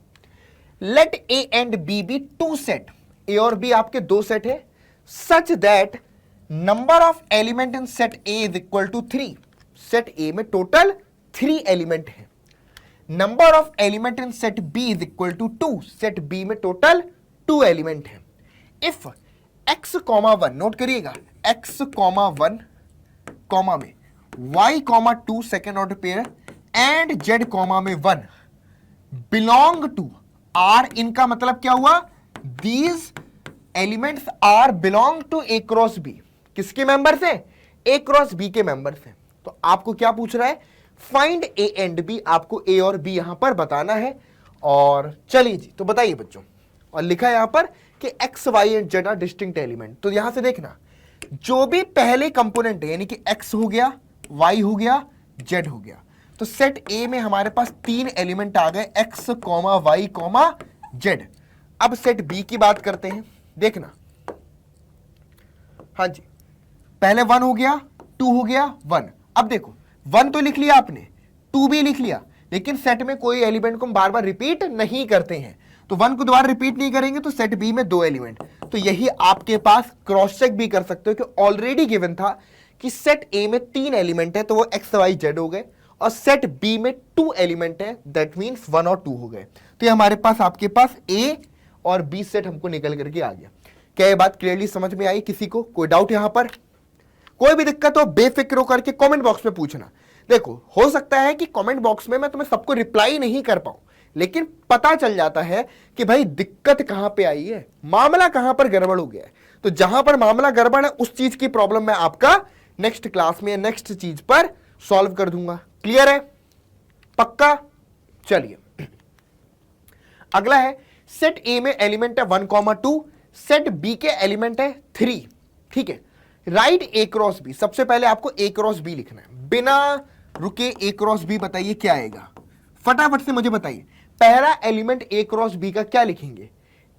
Let A and B be 2 set, A और बी आपके 2 सेट है, such that number of element in set A is equal to 3। Set A में टोटल 3 एलिमेंट है। Number of element in set B is equal to 2। Set B में total 2 element है। If x comma 1, note करिएगा, x comma 1 comma में y comma 2 second order pair and z comma में 1 belong to R, इनका मतलब क्या हुआ? These elements are belong to A cross B. किसके मेंबर्स हैं? ए क्रॉस बी के मेंबर्स हैं। तो आपको क्या पूछ रहा है? Find A and B. आपको ए और बी यहां पर बताना है। और चलिए जी, तो बताइए बच्चों। और लिखा है यहां पर कि x y and z are distinct element. तो यहां से देखना, जो भी पहले कंपोनेंट है यानी कि एक्स हो गया, वाई हो गया, जेड हो गया, तो तो सेट ए में हमारे पास 3 एलिमेंट आ गए, x comma y comma z. अब सेट बी की बात करते हैं, देखना। हाँ जी, पहले 1 हो गया, 2 हो गया, 1। अब देखो 1 तो लिख लिया आपने, 2 भी लिख लिया, लेकिन सेट में कोई एलिमेंट को हम बार बार रिपीट नहीं करते हैं, तो 1 को दोबारा रिपीट नहीं करेंगे, तो सेट बी में 2 एलिमेंट। तो यही आपके पास क्रॉस चेक भी कर सकते हो कि ऑलरेडी गिवन था कि सेट ए में 3 एलिमेंट है, तो वो एक्स वाई जेड हो गए, और सेट बी में 2 एलिमेंट है, दैट मीन्स 1 और 2 हो गए। तो ये हमारे पास आपके पास ए और बी सेट हमको निकल करके आ गया। क्या ये बात क्लियरली समझ में आई? किसी को कोई डाउट यहां पर? कोई भी दिक्कत हो बेफिक्र होकर के कमेंट बॉक्स में पूछना। देखो हो सकता है कि कमेंट बॉक्स में मैं तुम्हें सबको रिप्लाई नहीं कर पाऊं, लेकिन पता चल जाता है कि भाई दिक्कत कहां पे आई है, मामला कहां पर गड़बड़ हो गया है। तो जहां पर मामला गड़बड़ है उस चीज की प्रॉब्लम मैं आपका नेक्स्ट क्लास में नेक्स्ट चीज पर सॉल्व कर दूंगा। क्लियर है? पक्का? चलिए अगला है, सेट ए में एलिमेंट है 1,2, सेट बी के एलिमेंट है 3। ठीक है, राइट ए क्रॉस बी। सबसे पहले आपको ए क्रॉस बी लिखना है, बिना रुके ए क्रॉस बी बताइए क्या आएगा, फटाफट से मुझे बताइए। पहला एलिमेंट ए क्रॉस बी का क्या लिखेंगे?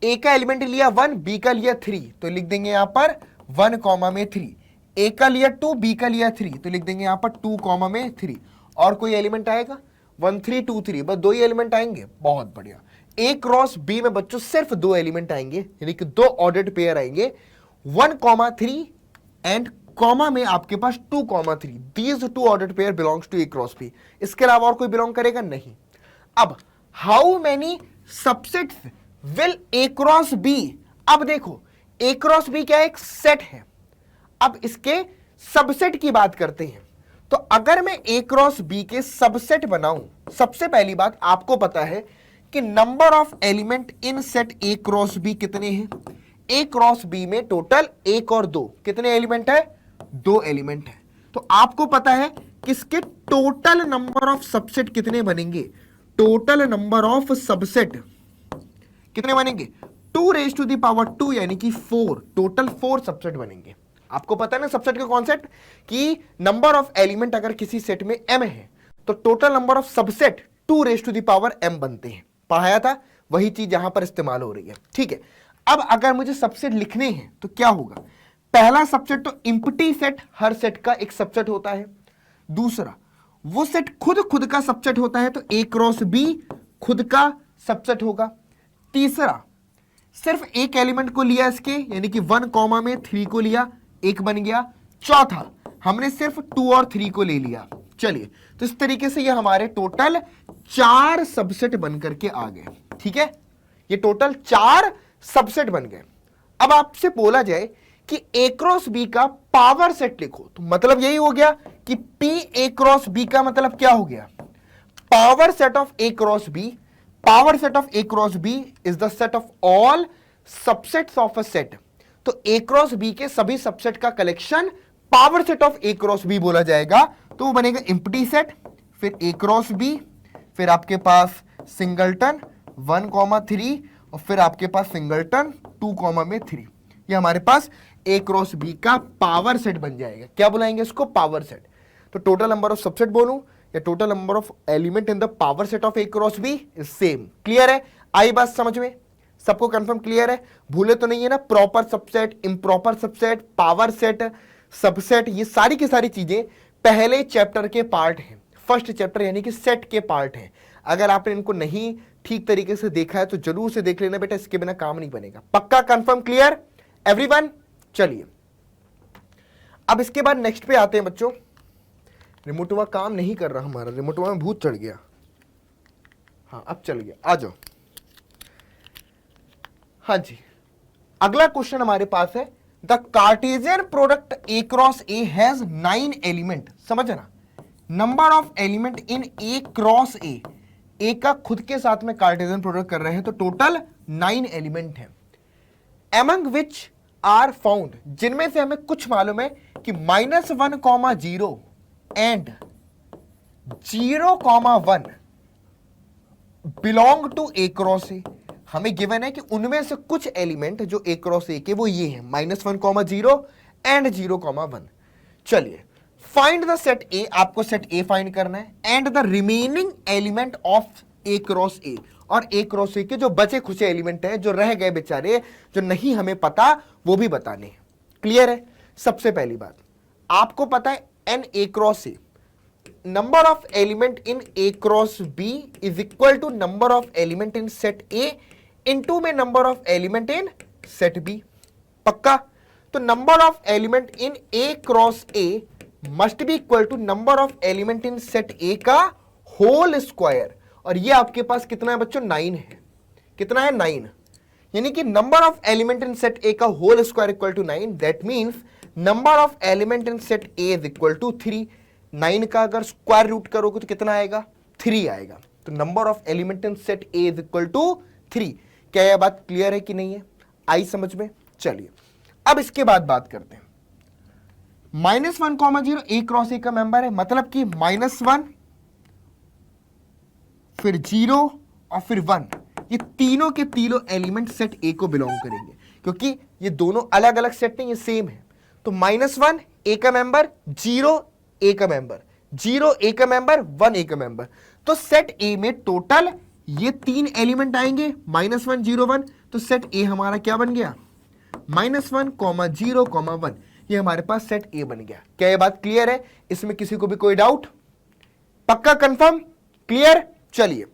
ए का एलिमेंट लिया 1, बी का लिया 3, तो लिख देंगे यहां पर 1 कॉमा में 3। ए का लिया 2, बी का लिया 3, तो लिख देंगे यहां पर 2 कॉमा में 3। और कोई एलिमेंट आएगा? 1 3 2 3, बस 2 ही एलिमेंट आएंगे। बहुत बढ़िया। ए क्रॉस बी में बच्चों सिर्फ 2 एलिमेंट आएंगे, यानी कि 2 ऑर्डर्ड पेयर आएंगे, 1,3 एंड कॉमा में आपके पास 2,3। These 2 ordered pair belongs to A cross B. इसके अलावा और कोई बिलोंग करेगा? नहीं। अब how many subsets will A cross B? अब देखो ए क्रॉस बी क्या है? एक सेट है। अब इसके सबसेट की बात करते हैं, तो अगर मैं ए क्रॉस बी के सबसेट बनाऊं, सबसे पहली बात आपको पता है कि number of element in set A cross B कितने हैं? ए क्रॉस बी में टोटल 1 और 2 कितने एलिमेंट है? 2 एलिमेंट है। तो आपको पता है कि इसके टोटल नंबर ऑफ सबसेट कितने बनेंगे? टोटल नंबर ऑफ सबसेट कितने बनेंगे? 2⁻², यानी कि 4। टोटल 4 सबसेट बनेंगे। आपको पता है ना सबसेट का कॉन्सेप्ट, कि नंबर ऑफ एलिमेंट अगर किसी सेट में m है तो total number of subset 2⁻m बनते हैं। पढ़ाया था, वही चीज यहां पर इस्तेमाल हो रही है। ठीक है, अब अगर मुझे सबसेट लिखने हैं तो क्या होगा? पहला सबसेट तो एम्प्टी सेट, हर सेट का एक सबसेट होता है। दूसरा, वो सेट खुद का सबसेट होता है, तो ए क्रॉस बी खुद का सबसेट होगा। तीसरा, सिर्फ एक एलिमेंट को लिया इसके, यानी कि 1 कॉमा में 3 को लिया, एक बन गया। चौथा, हमने सिर्फ 2 और 3 को ले लिया। चलिए, तो इस तरीके से ये हमारे टोटल 4 सबसेट बनकर के आ गए। ठीक है, ये टोटल 4 सबसेट बन गए। अब आपसे बोला जाए कि ए क्रॉस बी का पावर सेट लिखो, तो मतलब यही हो गया कि पी ए क्रॉस बी का मतलब क्या हो गया? Power set of A cross B. Power set of A cross B is the set of all subsets of a set. तो ए क्रॉस बी के सभी सबसेट का collection power set of A cross B बोला जाएगा, तो वो बनेगा empty set, फिर ए क्रॉस बी, फिर आपके पास सिंगलटन 1,3, और फिर आपके पास सिंगलटन 2,3। ये हमारे पास ए क्रॉस बी का पावर सेट बन जाएगा। क्या बुलाएंगे इसको? Power set. तो टोटल नंबर ऑफ सबसेट बोलूं या total number of element in the power set of A cross B is same. Clear है? आई बात समझ में? सबको कंफर्म क्लियर है? भूले तो नहीं है ना? Proper subset, improper subset, power set, subset, ये सारी की सारी चीजें पहले चैप्टर के पार्ट हैं, फर्स्ट चैप्टर यानी कि सेट के पार्ट हैं। अगर आपने इनको नहीं ठीक तरीके से देखा है तो जरूर से देख लेना बेटा, इसके बिना काम नहीं बनेगा। पक्का? कंफर्म? Clear everyone? चलिए, अब इसके बाद नेक्स्ट पे आते हैं बच्चों। रिमोटवा काम नहीं कर रहा हमारा, रिमोटवा में भूत चढ़ गया। हाँ अब चल गया, आ जाओ। हाँ जी, अगला क्वेश्चन हमारे पास है, the Cartesian product A cross A has 9 element. समझना, number of element in A cross A, A का खुद के साथ में कार्टेशियन प्रोडक्ट कर रहे हैं, तो टोटल 9 एलिमेंट हैं। एमंग विच आर फाउंड, जिनमें से हमें कुछ मालूम है कि -1,0 and 0,1 belong to A cross A. हमें गिवन है कि उनमें से कुछ एलिमेंट जो ए क्रॉस ए के वो ये हैं, -1,0 एंड 0,1। चलिए, फाइंड द सेट ए, आपको सेट ए फाइंड करना है, and the remaining element of A cross ए, और ए क्रॉस ए के जो बचे खुचे एलिमेंट हैं, जो रह गए बेचारे, जो नहीं हमें पता, वो भी बताने हैं। क्लियर है? सबसे पहली बात, आपको पता है n A cross A, number of element in A cross B is equal to number of element in set A into में number of element in set B. पक्का? तो number of element in A cross A must be equal to number of element in set A का whole square, और ये आपके पास कितना है बच्चों? 9 है। कितना है? 9। यानी कि number of element in set A का whole square equal to 9, that means number of element in set A is equal to 3। 9 का अगर स्क्वायर रूट करोगे तो कितना आएगा? 3 आएगा। तो number of element in set A is equal to 3। क्या यह बात क्लियर है कि नहीं है? आई समझ में? चलिए अब इसके बाद बात करते हैं। -1, 0 ए क्रॉस ए का मेंबर है, मतलब कि -1 फिर 0 और फिर 1, ये तीनों के तीनों एलिमेंट सेट ए को बिलोंग करेंगे, क्योंकि ये दोनों अलग अलग सेट नहीं, ये सेम है। तो -1 ए का मेंबर, 0 ए का मेंबर, 0 ए का मेंबर, 1 ए का मेंबर। तो सेट ए में टोटल ये 3 एलिमेंट आएंगे, -1 0 1। तो सेट ए हमारा क्या बन गया? -1, 0, 1। ये हमारे पास सेट ए बन गया। क्या ये बात क्लियर है? इसमें किसी को भी कोई डाउट? पक्का? कंफर्म? क्लियर? चलिए,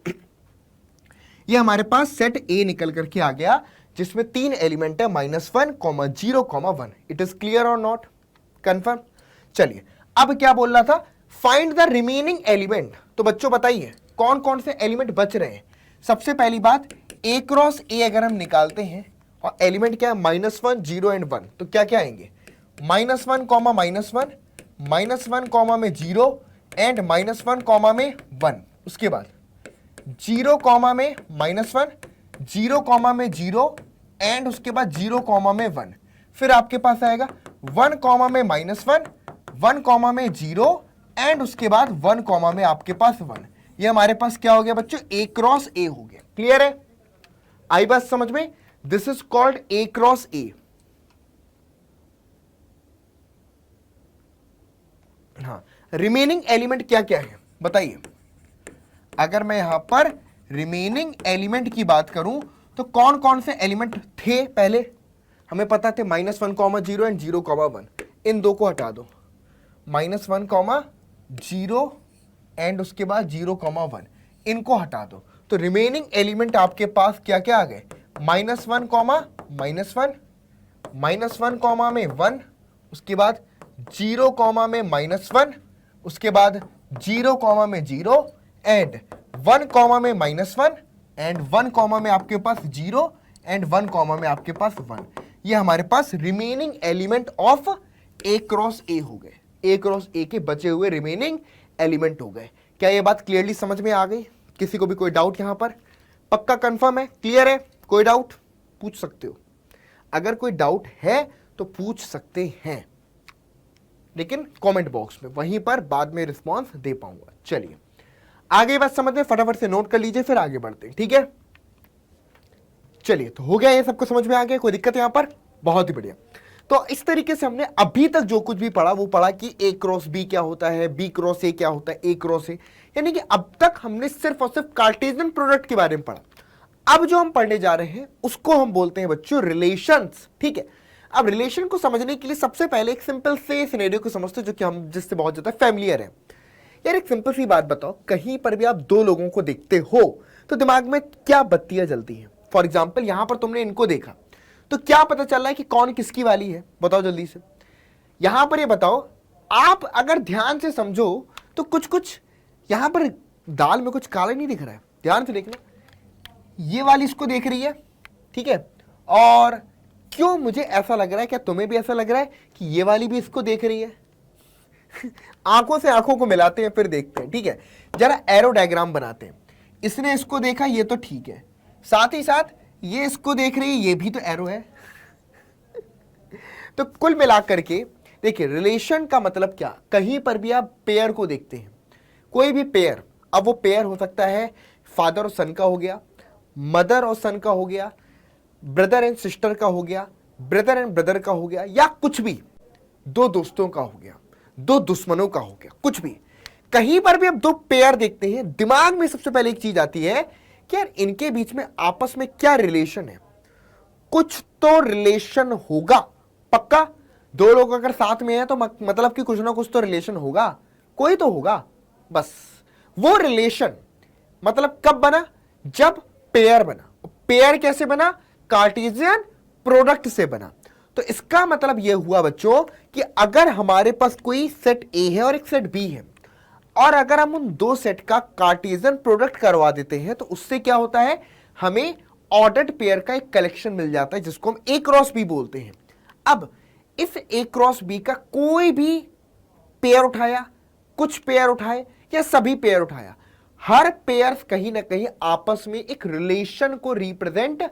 ये हमारे पास सेट ए निकल करके आ गया, जिसमें 3 एलिमेंट है, -1, 0, 1। इट इज क्लियर और नॉट? कंफर्म? चलिए अब क्या बोल रहा था? Find the remaining element. तो बच्चों बताइए कौन कौन से एलिमेंट बच रहे हैं। सबसे पहली बात, ए क्रॉस ए अगर हम निकालते हैं और एलिमेंट क्या है? -1, 0 एंड 1, तो क्या क्या आएंगे? -1, -1, -1 कॉमा में 0 एंड -1 कॉमा में 1। उसके बाद 0 कॉमा में -1, 0 कॉमा में 0 एंड उसके बाद 0 कॉमा में 1। फिर आपके पास आएगा 1 कॉमा में -1, 1 कॉमा में 0 एंड उसके बाद 1 कॉमा में आपके पास 1। ये हमारे पास क्या हो गया बच्चों? ए क्रॉस ए हो गया। क्लियर है? आई बात समझ में? This is called a cross ए। हाँ, रिमेनिंग एलिमेंट क्या क्या है बताइए। अगर मैं यहां पर रिमेनिंग एलिमेंट की बात करूं तो कौन कौन से एलिमेंट थे? पहले हमें पता थे -1, 0 एंड 0, 1। इन दो को हटा दो, -1, 0 एंड उसके बाद 0, 1, इनको हटा दो। तो रिमेनिंग एलिमेंट आपके पास क्या क्या आ गए? -1, -1 कॉमा में 1, उसके बाद 0 कॉमा में -1, उसके बाद 0 कॉमा में 0 एंड 1 कॉमा में -1 एंड 1 कॉमा में आपके पास 0 एंड 1 कॉमा में आपके पास 1। ये हमारे पास remaining element of A cross A हो गए। ए क्रॉस ए के बचे हुए रिमेनिंग एलिमेंट हो गए। क्या ये बात क्लियरली समझ में आ गई? किसी को भी कोई डाउट यहां पर? पक्का कंफर्म है? क्लियर है? कोई डाउट पूछ सकते हो। अगर कोई डाउट है तो पूछ सकते हैं, लेकिन कमेंट बॉक्स में, वहीं पर बाद में रिस्पॉन्स दे पाऊंगा। चलिए आगे बात समझ में, फटाफट से नोट कर लीजिए, फिर आगे बढ़ते हैं। ठीक है, चलिए तो हो गया, ये सबको समझ में आ गया? कोई दिक्कत यहां पर? बहुत ही बढ़िया। तो इस तरीके से हमने अभी तक जो कुछ भी पढ़ा वो पढ़ा कि ए क्रॉस बी क्या होता है, बी क्रॉस ए क्या होता है, ए क्रॉस ए, यानी कि अब तक हमने सिर्फ और सिर्फ कार्टेशियन प्रोडक्ट के बारे में पढ़ा। अब जो हम पढ़ने जा रहे हैं उसको हम बोलते हैं बच्चों रिलेशंस। ठीक है, अब रिलेशन को समझने के लिए सबसे पहले एक सिंपल से सिनेरियो को समझते हैं, जो कि हम जिससे बहुत ज्यादा फैमिलियर है। यार एक सिंपल सी बात बताओ, कहीं पर भी आप दो लोगों को देखते हो तो दिमाग में क्या बत्तियां जलती हैं? फॉर एग्जाम्पल यहां पर तुमने इनको देखा तो क्या पता चल रहा है कि कौन किसकी वाली है? बताओ जल्दी से। यहां पर ये बताओ, आप अगर ध्यान से समझो तो कुछ कुछ यहां पर दाल में कुछ काला नहीं दिख रहा है। ध्यान से देखना, ये वाली इसको देख रही है, ठीक है, और क्यों मुझे ऐसा लग रहा है, क्या तुम्हें भी ऐसा लग रहा है कि ये वाली भी इसको देख रही है? आंखों से आंखों को मिलाते हैं फिर देखते हैं। ठीक है, जरा एरो डायग्राम बनाते हैं। इसने इसको देखा, ये तो ठीक है, साथ ही साथ ये इसको देख रही है, ये भी तो एरो है। तो कुल मिलाकर के देखिए, रिलेशन का मतलब क्या? कहीं पर भी आप पेयर को देखते हैं, कोई भी पेयर, अब वो पेयर हो सकता है फादर और सन का हो गया, मदर और सन का हो गया, ब्रदर एंड सिस्टर का हो गया, ब्रदर एंड ब्रदर का हो गया, या कुछ भी दो दोस्तों का हो गया। दो दुश्मनों का हो गया, कुछ भी। कहीं पर भी अब दो पेयर देखते हैं, दिमाग में सबसे पहले एक चीज आती है कि यार इनके बीच में आपस में क्या रिलेशन है, कुछ तो रिलेशन होगा पक्का। दो लोग अगर साथ में हैं तो मतलब कि कुछ ना कुछ तो रिलेशन होगा, कोई तो होगा। बस वो रिलेशन मतलब कब बना, जब पेयर बना। पेयर कैसे बना, कार्टेशियन प्रोडक्ट से बना। तो इसका मतलब यह हुआ बच्चों कि अगर हमारे पास कोई सेट ए है और एक सेट बी है, और अगर हम उन दो सेट का कार्टेशियन प्रोडक्ट करवा देते हैं तो उससे क्या होता है, हमें ऑर्डर्ड पेयर का एक कलेक्शन मिल जाता है जिसको हम ए क्रॉस बी बोलते हैं। अब इस ए क्रॉस बी का कोई भी पेयर उठाया, कुछ पेयर उठाए या सभी पेयर उठाया, हर पेयर कहीं ना कहीं आपस में एक रिलेशन को रिप्रेजेंट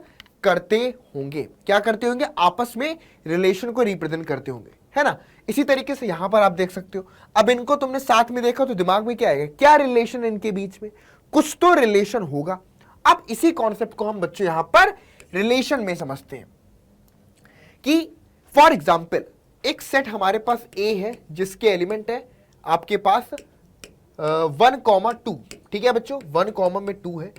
करते होंगे। क्या करते होंगे, आपस में रिलेशन को रिप्रेजेंट करते होंगे, है ना। इसी तरीके से यहां पर आप देख सकते हो, अब इनको तुमने साथ में देखा तो दिमाग में क्या आएगा, क्या रिलेशन है इनके बीच में, कुछ तो रिलेशन होगा। अब इसी कॉन्सेप्ट को हम बच्चों यहां पर रिलेशन में समझते हैं कि फॉर एग्जाम्पल एक सेट हमारे पास ए है जिसके एलिमेंट है आपके पास 1,2, ठीक है बच्चों, 1 में 2 है।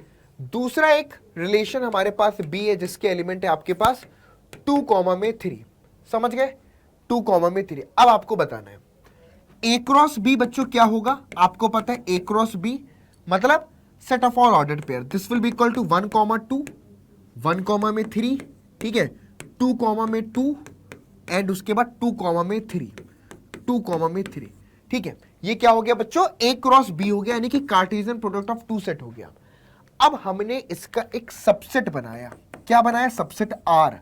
दूसरा एक रिलेशन हमारे पास बी है जिसके एलिमेंट है आपके पास 2 में 3, समझ गए, 2 में 3। अब आपको बताना है ए क्रॉस बी बच्चों क्या होगा, आपको पता है ए क्रॉस बी मतलब set of all ordered pair, this will be equal to 1,2, 1 में 3, ठीक है, 2 में 2 एंड उसके बाद 2 में 3, 2 में 3, ठीक है। ये क्या हो गया बच्चों, ए क्रॉस बी हो गया, यानी कि कार्टेशियन प्रोडक्ट ऑफ 2 सेट हो गया। अब हमने इसका एक सबसेट बनाया, क्या बनाया, सबसेट आर,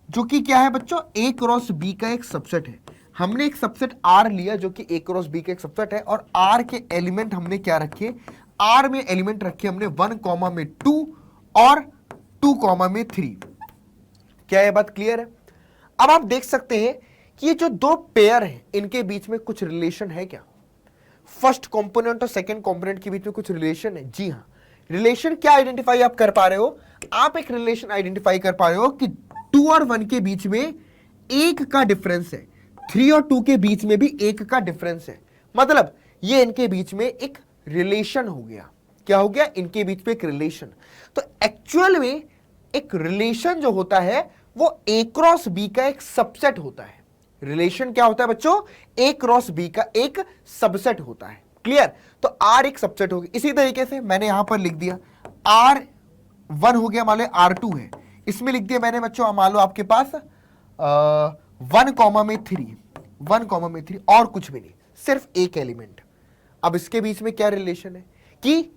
जो कि क्या है बच्चों, ए क्रॉस बी का एक सबसेट है। हमने एक सबसेट आर लिया जो कि ए क्रॉस बी का एक सबसेट है, और आर के एलिमेंट हमने क्या रखे, आर में एलिमेंट रखे हमने 1 में 2 और 2 में 3। क्या ये बात क्लियर है। अब आप देख सकते हैं कि ये जो दो पेयर हैं इनके बीच में कुछ रिलेशन है क्या, फर्स्ट कंपोनेंट और सेकंड कंपोनेंट के बीच में कुछ रिलेशन है। जी हाँ, रिलेशन क्या आइडेंटिफाई आप कर पा रहे हो, आप एक रिलेशन आइडेंटिफाई कर पा रहे हो कि 2 और 1 के बीच में 1 का डिफरेंस है, 3 और 2 के बीच में भी 1 का डिफरेंस है, मतलब ये इनके बीच में एक रिलेशन हो गया। क्या हो गया, इनके बीच में एक रिलेशन। तो एक्चुअल में एक रिलेशन जो होता है वो ए क्रॉस बी का एक सबसेट होता है। रिलेशन क्या होता है बच्चों, ए क्रॉस बी का एक सबसेट होता है। क्लियर, तो आर एक सबसेट हो गया। इसी तरीके से मैंने यहां पर लिख दिया R1 हो गया, मान लो R2 है, इसमें लिख दिया मैंने बच्चों, मान लो आपके पास 1 में 3, 1 में 3 और कुछ भी नहीं, सिर्फ एक एलिमेंट। अब इसके बीच में क्या रिलेशन है कि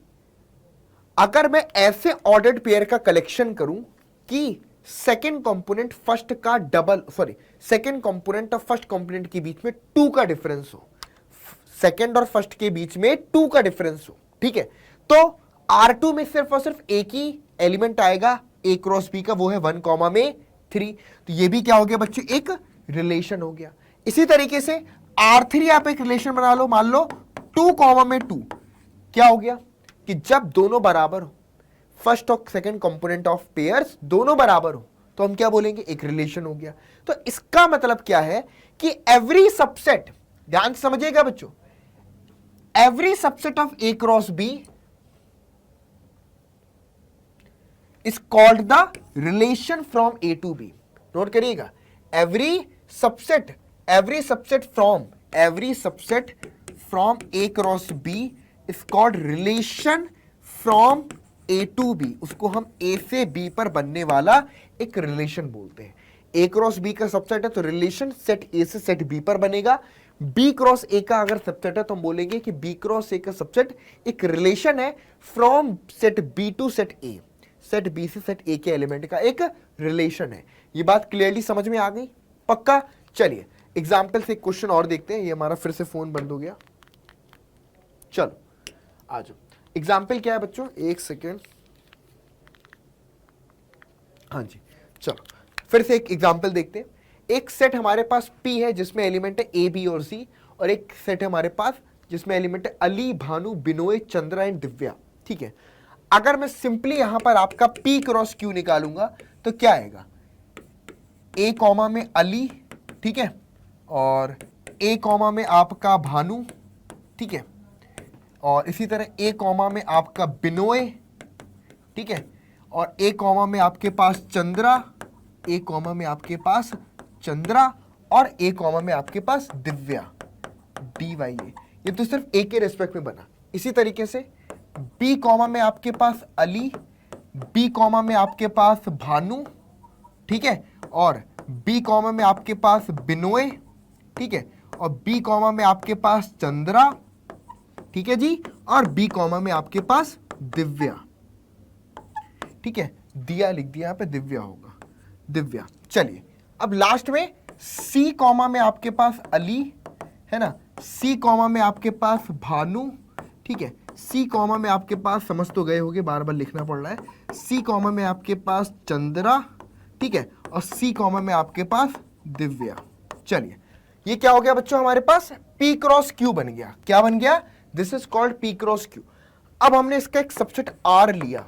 अगर मैं ऐसे ऑर्डर्ड पेयर का कलेक्शन करूं कि सेकेंड कंपोनेंट फर्स्ट का डबल, सॉरी सेकेंड कंपोनेंट और फर्स्ट कंपोनेंट के बीच में 2 का डिफरेंस हो, सेकेंड और फर्स्ट के बीच में 2 का डिफरेंस हो, ठीक है, तो R2 में सिर्फ और सिर्फ एक ही एलिमेंट आएगा ए क्रॉस बी का, वो है 1 में 3। तो ये भी क्या हो गया बच्चों, एक रिलेशन हो गया। इसी तरीके से R3 आप एक रिलेशन बना लो, मान लो 2 में 2, क्या हो गया कि जब दोनों बराबर हो, फर्स्ट और सेकंड कंपोनेंट ऑफ पेयर्स दोनों बराबर हो, तो हम क्या बोलेंगे, एक रिलेशन हो गया। तो इसका मतलब क्या है कि एवरी सबसेट, ध्यान से समझिएगा बच्चों, every subset of A cross B is called the relation from A to B. Note करिएगा, every subset from A cross B is called relation from A to B. उसको हम ए से बी पर बनने वाला एक रिलेशन बोलते हैं। ए क्रॉस बी का सबसेट है तो रिलेशन सेट ए से सेट बी पर बनेगा। बी क्रॉस ए का अगर सबसेट है तो हम बोलेंगे कि बी क्रॉस ए का सबसेट एक रिलेशन है from set B to set A, set B से सेट ए के एलिमेंट का एक रिलेशन है। ये बात क्लियरली समझ में आ गई, पक्का। चलिए एग्जाम्पल से एक क्वेश्चन और देखते हैं। ये हमारा फिर से फोन बंद हो गया, चलो आ जाओ। एग्जाम्पल क्या है बच्चों, एक सेकेंड, हाँ जी, चलो फिर से एक एग्जाम्पल देखते हैं। एक सेट हमारे पास P है जिसमें एलिमेंट है A, B और C, और एक सेट है हमारे पास जिसमें एलिमेंट है अली, भानु, बिनोय, चंद्रा एंड दिव्या, ठीक है। अगर मैं सिंपली यहां पर आपका P क्रॉस Q निकालूंगा तो क्या आएगा, A कॉमा में अली, ठीक है, और ए कॉमा में आपका भानु, ठीक है, और इसी तरह ए कॉमा में आपका बिनोय, ठीक है, और ए कॉमा में आपके पास चंद्रा, ए कॉमा में आपके पास चंद्रा, और ए कॉमा में आपके पास दिव्या, डी वाई ए। ये तो सिर्फ ए के रेस्पेक्ट में बना। इसी तरीके से बी कॉमा में आपके पास अली, बी कॉमा में आपके पास भानु, ठीक है, और बी कॉमा में आपके पास बिनोय, ठीक है, और बी कॉमा में आपके पास चंद्रा, ठीक है जी, और बी कॉमा में आपके पास दिव्या, ठीक है, दिया लिख दिया, यहां पे दिव्या होगा, दिव्या। चलिए अब लास्ट में सी कॉमा में आपके पास अली है ना, सी कॉमा में आपके पास भानु, ठीक है, सी कॉमा में आपके पास, समझ तो गए होगे, बार बार लिखना पड़ रहा है, सी कॉमा में आपके पास चंद्रा, ठीक है, और सी कॉमा में आपके पास दिव्या। चलिए ये क्या हो गया बच्चों, हमारे पास P क्रॉस Q बन गया। क्या बन गया? This is called P cross Q। अब हमने इसका एक सबसेट R लिया।